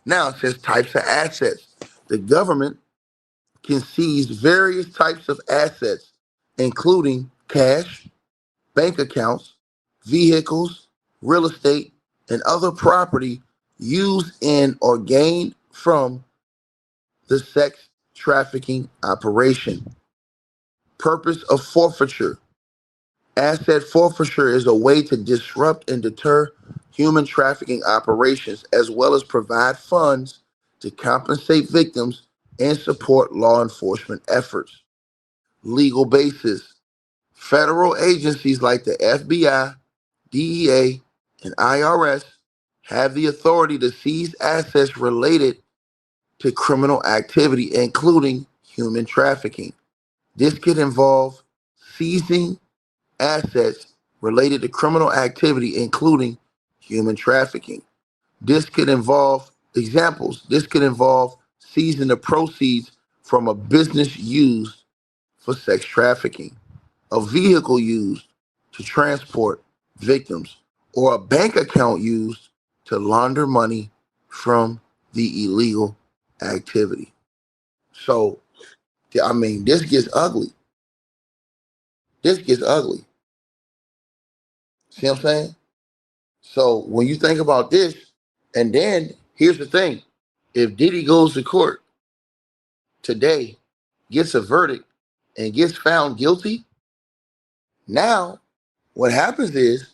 Now it says types of assets. The government can seize various types of assets, including cash, bank accounts, vehicles, real estate, and other property used in or gained from the sex trafficking operation. Purpose of forfeiture. Asset forfeiture is a way to disrupt and deter human trafficking operations, as well as provide funds to compensate victims and support law enforcement efforts. Legal basis. Federal agencies like the FBI, DEA, and IRS have the authority to seize assets related to criminal activity, including human trafficking. This could involve seizing assets related to criminal activity, including human trafficking. This could involve seizing the proceeds from a business used for sex trafficking, a vehicle used to transport victims, or a bank account used to launder money from the illegal activity. So, I mean, this gets ugly. This gets ugly. See what I'm saying? So when you think about this, and then here's the thing. If Diddy goes to court today, gets a verdict, and gets found guilty, now what happens is,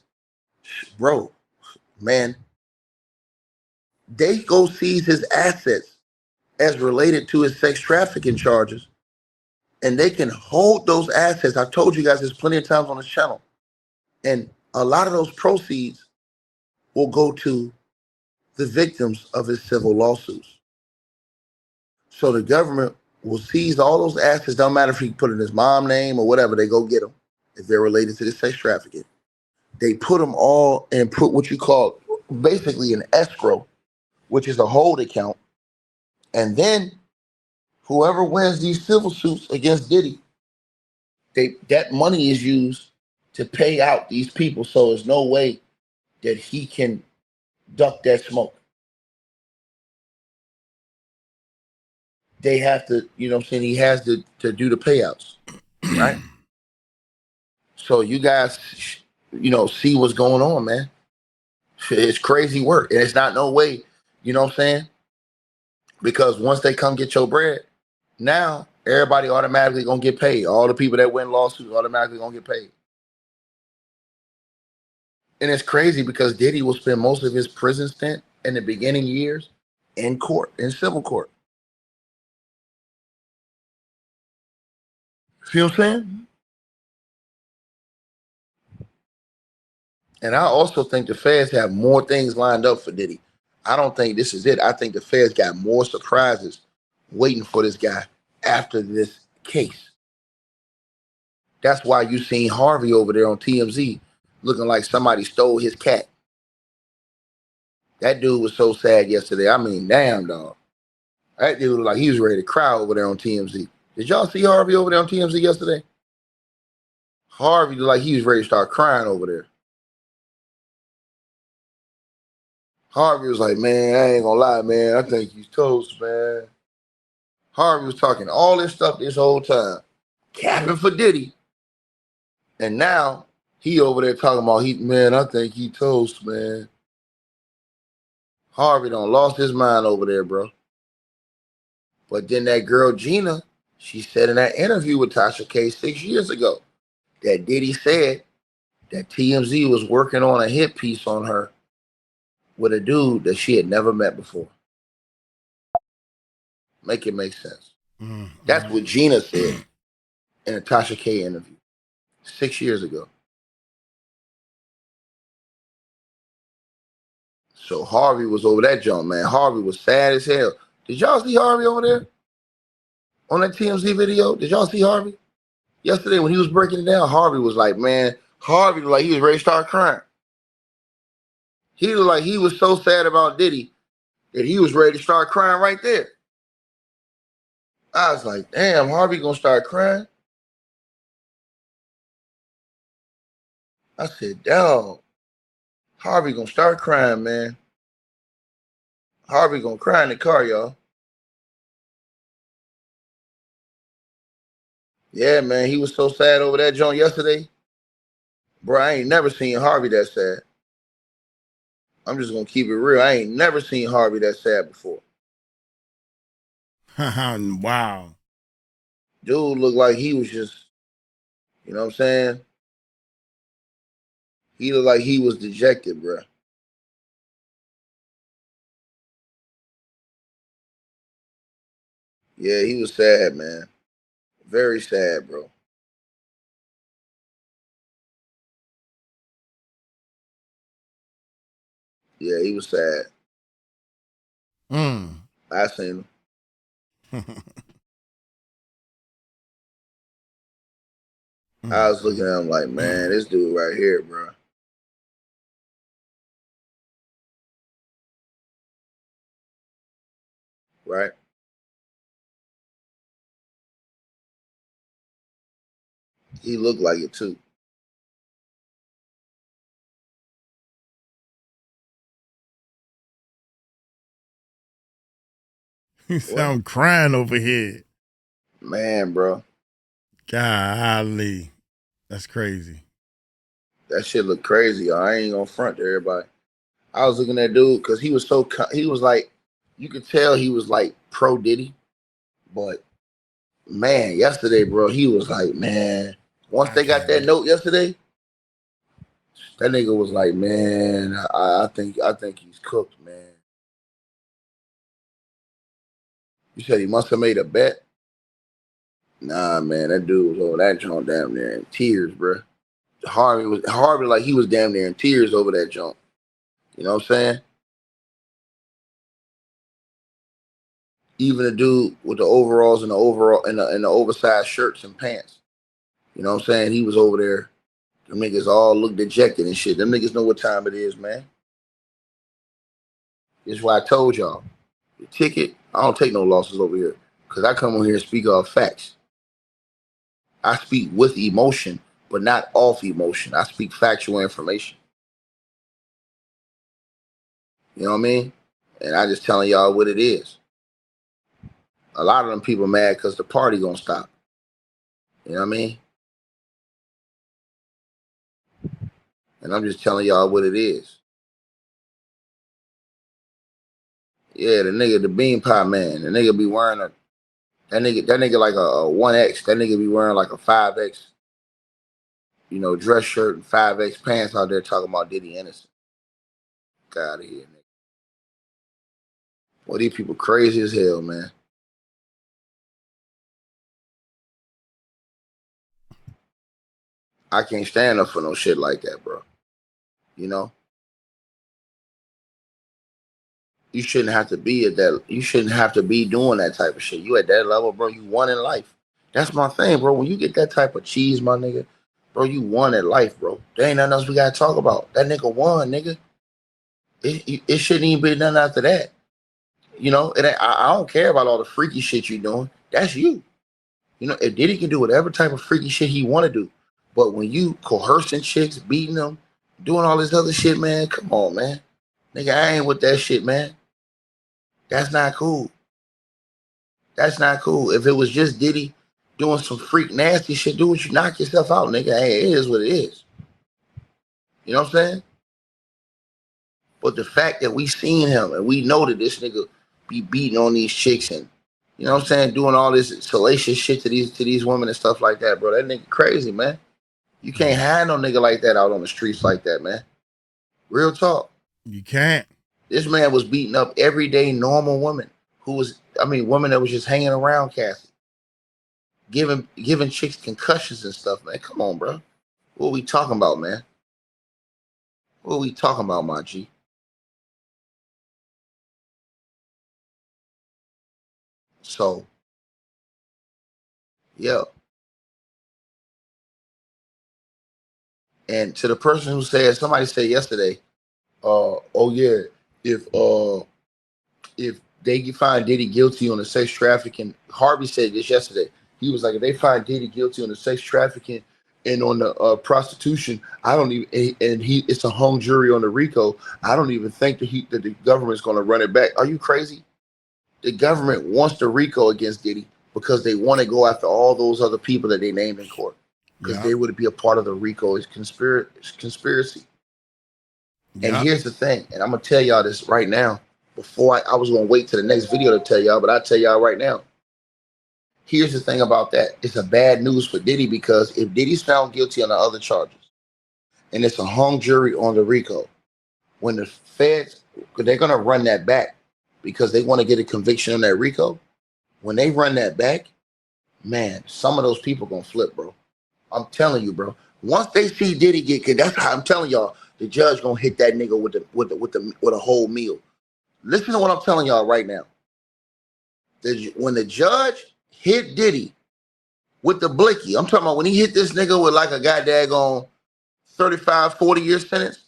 bro, man, they go seize his assets as related to his sex trafficking charges, and they can hold those assets. I've told you guys this plenty of times on this channel. And a lot of those proceeds will go to the victims of his civil lawsuits. So the government will seize all those assets. Don't matter if he put in his mom's name or whatever, they go get them if they're related to the sex trafficking. They put them all and put what you call basically an escrow, which is a hold account. And then whoever wins these civil suits against Diddy, that money is used to pay out these people. So there's no way that he can duck that smoke. They have to, you know what I'm saying? He has to do the payouts, right? So you guys, see what's going on, man. It's crazy work, and it's not no way, you know what I'm saying? Because once they come get your bread, now everybody automatically gonna get paid. All the people that win lawsuits automatically gonna get paid. And it's crazy because Diddy will spend most of his prison stint in the beginning years in court, in civil court. See what I'm saying? And I also think the feds have more things lined up for Diddy. I don't think this is it. I think the feds got more surprises waiting for this guy after this case. That's why you seen Harvey over there on TMZ looking like somebody stole his cat. That dude was so sad yesterday. I mean, damn, dog. That dude looked like he was ready to cry over there on TMZ. Did y'all see Harvey over there on TMZ yesterday? Harvey looked like he was ready to start crying over there. Harvey was like, man, I ain't gonna lie, man. I think he's toast, man. Harvey was talking all this stuff this whole time, capping for Diddy. And now he over there talking about, man, I think he toast, man. Harvey done lost his mind over there, bro. But then that girl, Gina, she said in that interview with Tasha K 6 years ago that Diddy said that TMZ was working on a hit piece on her with a dude that she had never met before. Make it make sense. That's what Gina said in a Tasha K interview 6 years ago. So Harvey was over that jump, man. Harvey was sad as hell. Did y'all see Harvey over there on that TMZ video? Did y'all see Harvey? Yesterday when he was breaking it down, Harvey was like, man, Harvey looked like he was ready to start crying. He looked like he was so sad about Diddy that he was ready to start crying right there. I was like, damn, Harvey gonna start crying? I said, dog, Harvey gonna start crying, man. Harvey gonna cry in the car, y'all. Yeah, man, he was so sad over that joint yesterday. Bro, I ain't never seen Harvey that sad. I'm just gonna keep it real. I ain't never seen Harvey that sad before. Wow. Dude looked like he was just, you know what I'm saying? He looked like he was dejected, bro. Yeah, he was sad, man. Very sad, bro. Yeah, he was sad. I seen him. I was looking at him like, man, this dude right here, bro. Right? He looked like it too. You sound crying over here. Man, bro. Golly. That's crazy. That shit look crazy, y'all. I ain't gonna front to everybody. I was looking at dude because he was like, you could tell he was like pro Diddy. But man, yesterday, bro, he was like, man, once they got that note yesterday, that nigga was like, man, I think he's cooked, man. You said he must have made a bet? Nah, man, that dude was over that joint damn near in tears, bro. Harvey like he was damn near in tears over that joint. You know what I'm saying? Even the dude with the overalls and the oversized shirts and pants. You know what I'm saying? He was over there. Them niggas all look dejected and shit. Them niggas know what time it is, man. This is why I told y'all. The ticket, I don't take no losses over here. Because I come on here and speak off facts. I speak with emotion, but not off emotion. I speak factual information. You know what I mean? And I just telling y'all what it is. A lot of them people mad because the party gonna stop. You know what I mean? And I'm just telling y'all what it is. Yeah, the bean pie man. The nigga be wearing that nigga like a 1X. That nigga be wearing like a 5X, dress shirt and 5X pants out there talking about Diddy innocent. Get out of here, nigga. Well, these people crazy as hell, man. I can't stand up for no shit like that, bro. You shouldn't have to be at that. You shouldn't have to be doing that type of shit. You at that level, bro. You won in life. That's my thing, bro. When you get that type of cheese, my nigga, bro, you won at life, bro. There ain't nothing else we gotta talk about. That nigga won, nigga. It shouldn't even be nothing after that. I don't care about all the freaky shit you doing. That's you. If Diddy can do whatever type of freaky shit he want to do, but when you coercing chicks, beating them, doing all this other shit, man, come on, man. Nigga, I ain't with that shit, man. That's not cool. That's not cool. If it was just Diddy doing some freak nasty shit, do what you knock yourself out, nigga. Hey, it is what it is. You know what I'm saying? But the fact that we seen him and we know that this nigga be beating on these chicks and, you know what I'm saying, doing all this salacious shit to these women and stuff like that, bro. That nigga crazy, man. You can't have no nigga like that out on the streets like that, man. Real talk. You can't. This man was beating up everyday normal women women that was just hanging around Cassie. Giving chicks concussions and stuff, man. Come on, bro. What are we talking about, man? What are we talking about, my G? So, yeah. And to the person who said, somebody said yesterday, oh yeah, if they find Diddy guilty on the sex trafficking, Harvey said this yesterday. He was like, if they find Diddy guilty on the sex trafficking and on the prostitution, I don't even, it's a hung jury on the RICO. I don't even think that the government's going to run it back. Are you crazy? The government wants the RICO against Diddy because they want to go after all those other people that they named in court because they would be a part of the RICO conspiracy. And here's the thing, and I'm going to tell y'all this right now. Before I was going to wait to the next video to tell y'all, but I'll tell y'all right now. Here's the thing about that. It's a bad news for Diddy because if Diddy's found guilty on the other charges and it's a hung jury on the RICO, when the feds, they're going to run that back because they want to get a conviction on that RICO. When they run that back, man, some of those people going to flip, bro. I'm telling you, bro. Once they see Diddy get, that's how I'm telling y'all, the judge going to hit that nigga with a whole meal. Listen to what I'm telling y'all right now. When the judge hit Diddy with the blicky, I'm talking about when he hit this nigga with like a goddamn 35, 40-year sentence,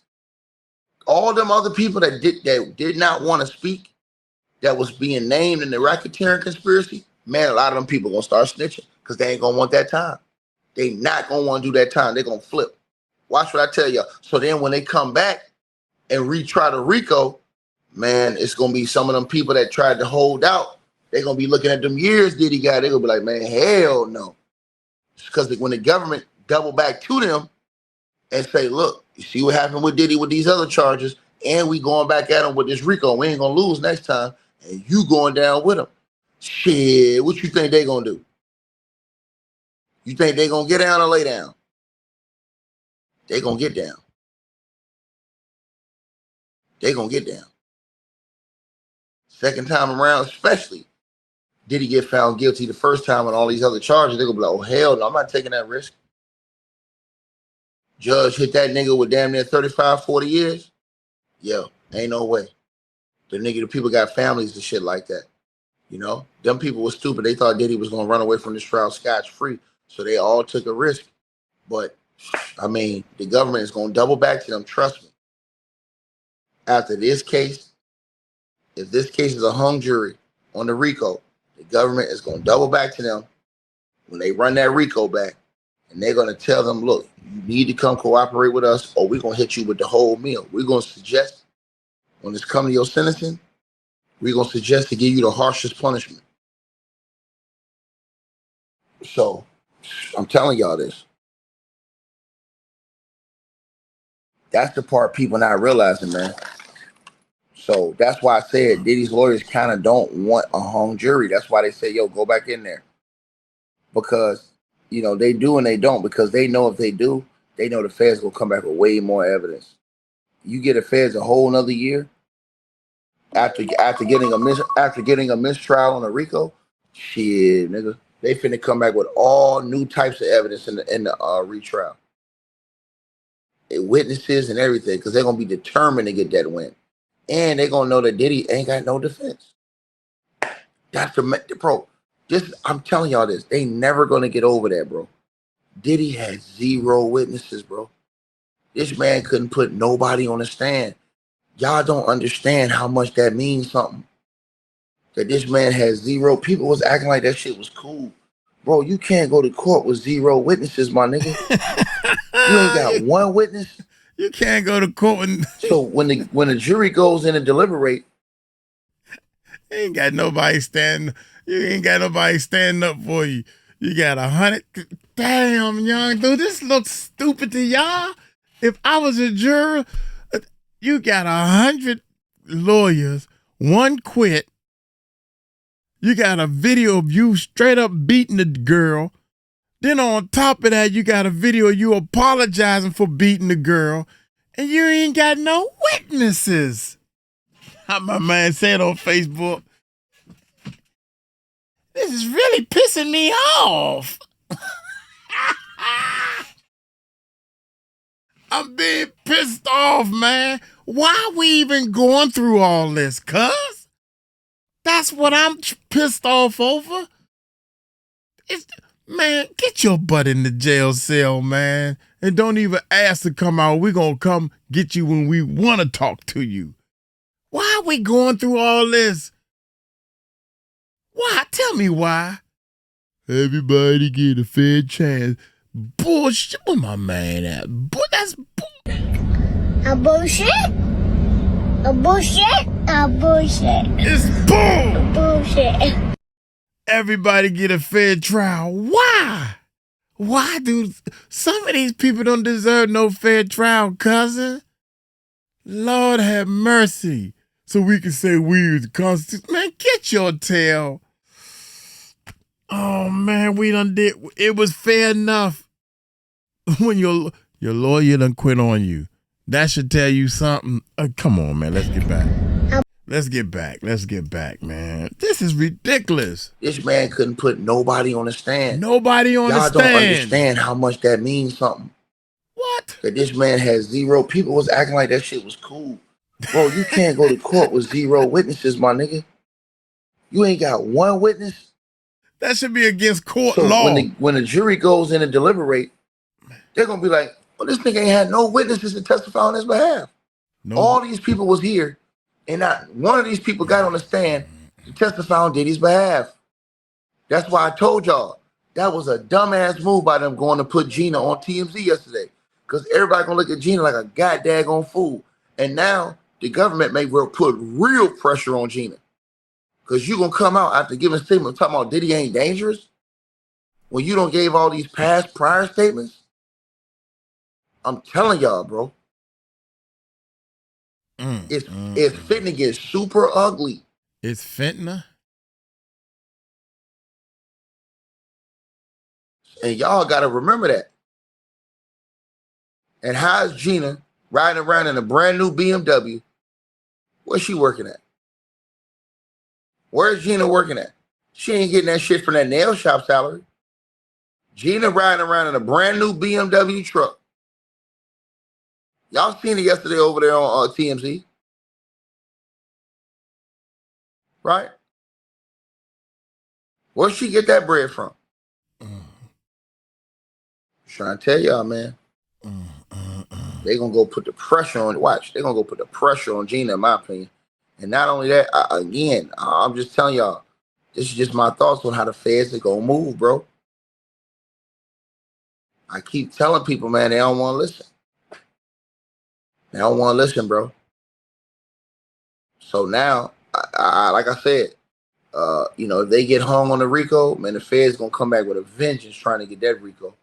all them other people that did not want to speak, that was being named in the racketeering conspiracy, man, a lot of them people going to start snitching because they ain't going to want that time. They not going to want to do that time. They're going to flip. Watch what I tell y'all. So then when they come back and retry the RICO, man, it's going to be some of them people that tried to hold out. They're going to be looking at them years Diddy got. They're going to be like, man, hell no. Because when the government double back to them and say, look, you see what happened with Diddy with these other charges, and we going back at him with this RICO. We ain't going to lose next time, and you going down with him. Shit, what you think they going to do? You think they going to get down or lay down? They going to get down. They going to get down. Second time around, especially, Diddy get found guilty the first time on all these other charges, they're going to be like, oh, hell no, I'm not taking that risk. Judge hit that nigga with damn near 35, 40 years. Yo, ain't no way. The people got families and shit like that. You know, them people were stupid. They thought Diddy was going to run away from this trial scotch-free, so they all took a risk. But, I mean, the government is going to double back to them, trust me. After this case, if this case is a hung jury on the RICO, the government is going to double back to them when they run that RICO back, and they're going to tell them, look, you need to come cooperate with us, or we're going to hit you with the whole meal. We're going to suggest, when it's coming to your sentencing, we're going to suggest to give you the harshest punishment. So, I'm telling y'all this. That's the part people not realizing, man. So that's why I said Diddy's lawyers kind of don't want a hung jury. That's why they say, yo, go back in there. Because, you know, they do and they don't. Because they know if they do, they know the feds will come back with way more evidence. You get the feds a whole nother year after getting a mistrial on a RICO, shit, nigga, they finna come back with all new types of evidence in the retrial. Witnesses and everything, because they're gonna be determined to get that win. And they're gonna know that Diddy ain't got no defense. That's bro. I'm telling y'all this. They never gonna get over that, bro. Diddy had 0 witnesses, bro. This man couldn't put nobody on the stand. Y'all don't understand how much that means something. That this man has 0. People was acting like that shit was cool. Bro, you can't go to court with 0 witnesses, my nigga. You ain't got 1 witness. You can't go to court. So when the jury goes in and deliberate, you ain't got nobody standing up for you. You got 100. Damn, young dude, this looks stupid to y'all. If I was a juror, you got 100 lawyers, 1 quit. You got a video of you straight up beating the girl. Then on top of that, you got a video of you apologizing for beating the girl, and you ain't got no witnesses. How my man said on Facebook, this is really pissing me off. I'm being pissed off, man. Why are we even going through all this, cuz? That's what I'm pissed off over. Man, get your butt in the jail cell, man. And don't even ask to come out. We're going to come get you when we want to talk to you. Why are we going through all this? Why? Tell me why. Everybody get a fair chance. Bullshit. Where my man at? That's a bullshit. A bullshit. A bullshit. It's bull. A bullshit. Everybody get a fair trial. Why? Why do some of these people don't deserve no fair trial, cousin? Lord have mercy. So we can say we was the Constitution. Man, get your tail. Oh man, we done did. It was fair enough when your lawyer done quit on you. That should tell you something. Come on, man. Let's get back. Let's get back, man. This is ridiculous. This man couldn't put nobody on the stand. Nobody on the stand. Y'all don't understand how much that means something. What? That this man has 0. People was acting like that shit was cool. Bro, you can't go to court with 0 witnesses, my nigga. You ain't got 1 witness. That should be against court law. When the jury goes in and deliberate, they're going to be like, well, this nigga ain't had no witnesses to testify on his behalf. No. All these people was here, and not one of these people got on the stand to testify on Diddy's behalf. That's why I told y'all, that was a dumbass move by them going to put Gina on TMZ yesterday. Because everybody going to look at Gina like a goddamn fool. And now the government may put real pressure on Gina. Because you going to come out after giving a statement talking about Diddy ain't dangerous when you don't gave all these prior statements. I'm telling y'all, bro. It's finna get super ugly. It's finna. And y'all got to remember that. And how's Gina riding around in a brand new BMW? Where's she working at? Where's Gina working at? She ain't getting that shit from that nail shop salary. Gina riding around in a brand new BMW truck. Y'all seen it yesterday over there on TMZ. Right? Where'd she get that bread from? Trying to tell y'all, man. They gonna go put the pressure on. Watch, they gonna go put the pressure on Gina, in my opinion. And not only that, I'm just telling y'all, this is just my thoughts on how the feds are gonna move, bro. I keep telling people, man, they don't want to listen. They don't want to listen, bro. So now, like I said, if they get hung on the RICO, man, the feds gonna come back with a vengeance trying to get that RICO.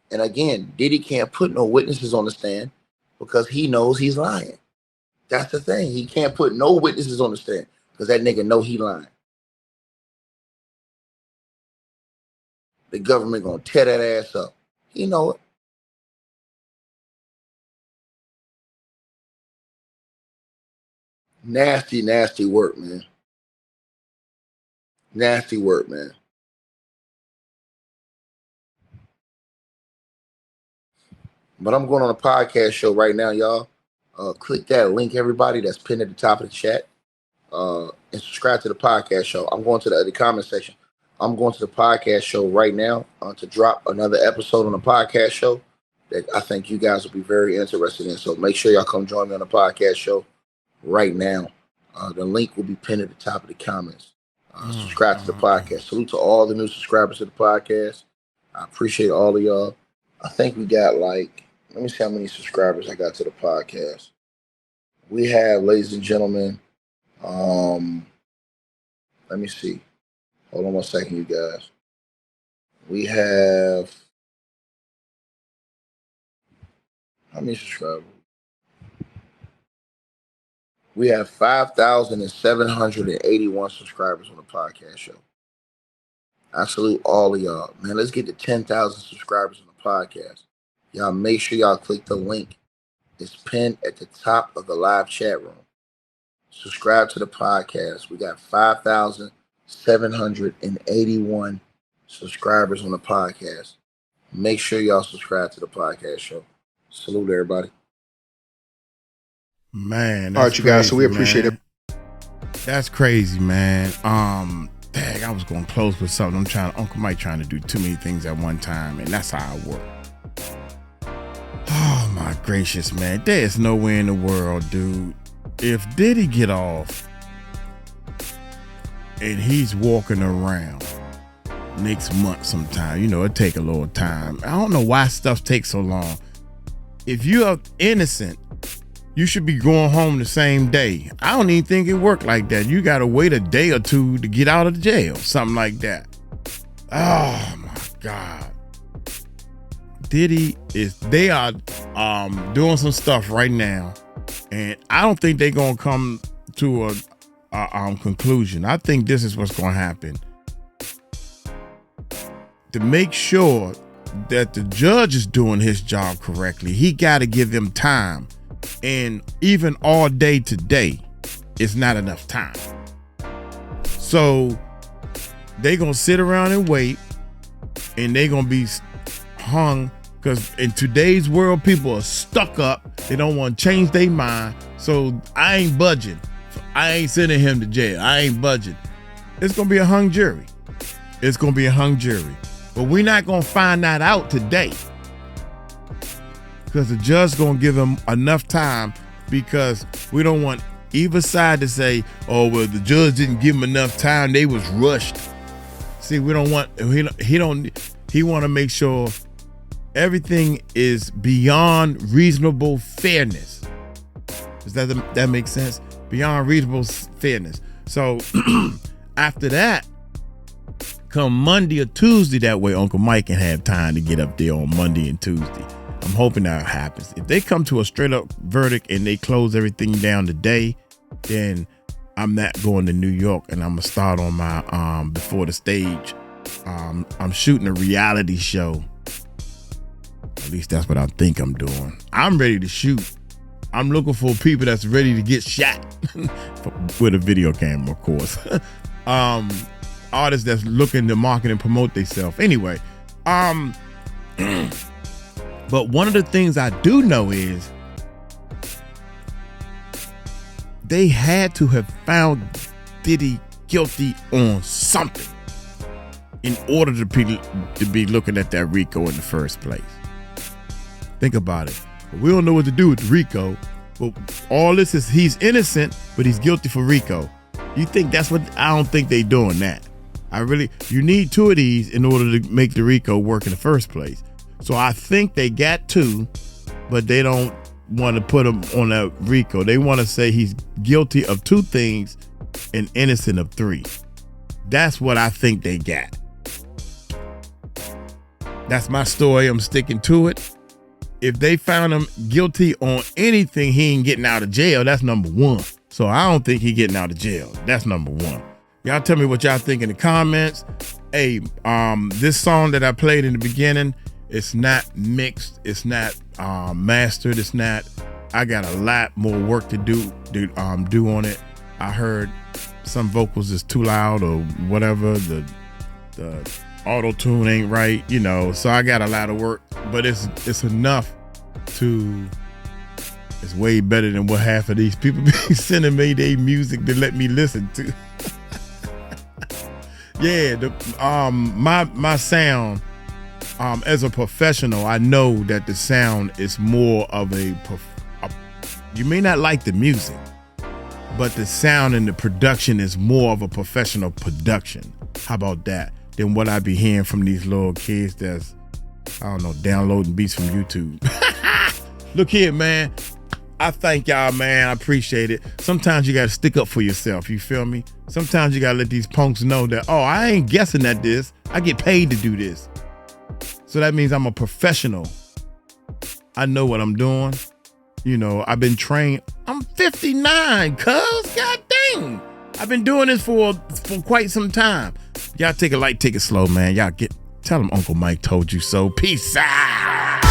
And again, Diddy can't put no witnesses on the stand because he knows he's lying. That's the thing. He can't put no witnesses on the stand because that nigga know he lying. The government gonna tear that ass up. He know it. Nasty, nasty work, man. Nasty work, man. But I'm going on a podcast show right now, y'all. Click that link, everybody, that's pinned at the top of the chat. And subscribe to the podcast show. I'm going to the comment section. I'm going to the podcast show right now to drop another episode on the podcast show that I think you guys will be very interested in. So make sure y'all come join me on the podcast show right now. The link will be pinned at the top of the comments. Subscribe to the podcast. Salute to all the new subscribers to the podcast. I appreciate all of y'all. I think we got let me see how many subscribers I got to the podcast. We have, ladies and gentlemen, let me see. Hold on one second, you guys. We have, how many subscribers? We have 5,781 subscribers on the podcast show. I salute all of y'all. Man, let's get to 10,000 subscribers on the podcast. Y'all make sure y'all click the link. It's pinned at the top of the live chat room. Subscribe to the podcast. We got 5,781 subscribers on the podcast. Make sure y'all subscribe to the podcast show. Salute everybody. Man, all right, you guys. So we appreciate it. That's crazy, man. Dang, I was going to close with something. Uncle Mike trying to do too many things at one time, and that's how I work. Oh my gracious, man. There's nowhere in the world, dude. If Diddy get off and he's walking around next month sometime, it take a little time. I don't know why stuff takes so long. If you're innocent, you should be going home the same day. I don't even think it worked like that. You got to wait a day or two to get out of the jail, something like that. Oh my God. Diddy they are doing some stuff right now, and I don't think they're gonna come to a conclusion. I think this is what's gonna happen. To make sure that the judge is doing his job correctly, he got to give them time, and even all day today is not enough time. So they're gonna sit around and wait, and they're gonna be hung. Because in today's world, people are stuck up. They don't want to change their mind. So I ain't budging. I ain't sending him to jail. I ain't budging. It's going to be a hung jury. It's going to be a hung jury. But we're not going to find that out today. Because the judge's going to give him enough time, because we don't want either side to say, oh, well, the judge didn't give him enough time. They was rushed. See, we don't want, he want to make sure everything is beyond reasonable fairness. Does that make sense? Beyond reasonable fairness. So after that, come Monday or Tuesday, that way Uncle Mike can have time to get up there on Monday and Tuesday. I'm hoping that happens. If they come to a straight up verdict and they close everything down today, then I'm not going to New York, and I'm gonna start on my before the stage. I'm shooting a reality show. At least that's what I think I'm doing. I'm ready to shoot. I'm looking for people that's ready to get shot with a video camera, of course. Artists that's looking to market and promote themselves. Anyway, but one of the things I do know is they had to have found Diddy guilty on something in order to be looking at that RICO in the first place. Think about it. We don't know what to do with the RICO, but all this is he's innocent, but he's guilty for RICO. You think that's what? I don't think they doing that. You need two of these in order to make the RICO work in the first place. So I think they got two, but they don't want to put him on a RICO. They want to say he's guilty of two things and innocent of three. That's what I think they got. That's my story. I'm sticking to it. if they found him guilty on anything, he ain't getting out of jail. That's number one. So I don't think he getting out of jail. That's number one. Y'all tell me what y'all think in the comments. Hey, this song that I played in the beginning, it's not mixed. It's not mastered. It's not. I got a lot more work to do on it. I heard some vocals is too loud or whatever. The auto tune ain't right, you know. So I got a lot of work, but it's enough to. It's way better than what half of these people be sending me their music to let me listen to. Yeah, my sound. As a professional, I know that the sound is more of a. You may not like the music, but the sound and the production is more of a professional production. How about that? Than what I be hearing from these little kids that's, I don't know, downloading beats from YouTube. Look here, man. I thank y'all, man. I appreciate it. Sometimes you got to stick up for yourself. You feel me? Sometimes you got to let these punks know that, oh, I ain't guessing at this. I get paid to do this. So that means I'm a professional. I know what I'm doing. You know, I've been trained. I'm 59, cuz. God dang. I've been doing this for quite some time. Y'all take it light, take it slow, man. Y'all tell them Uncle Mike told you so. Peace out.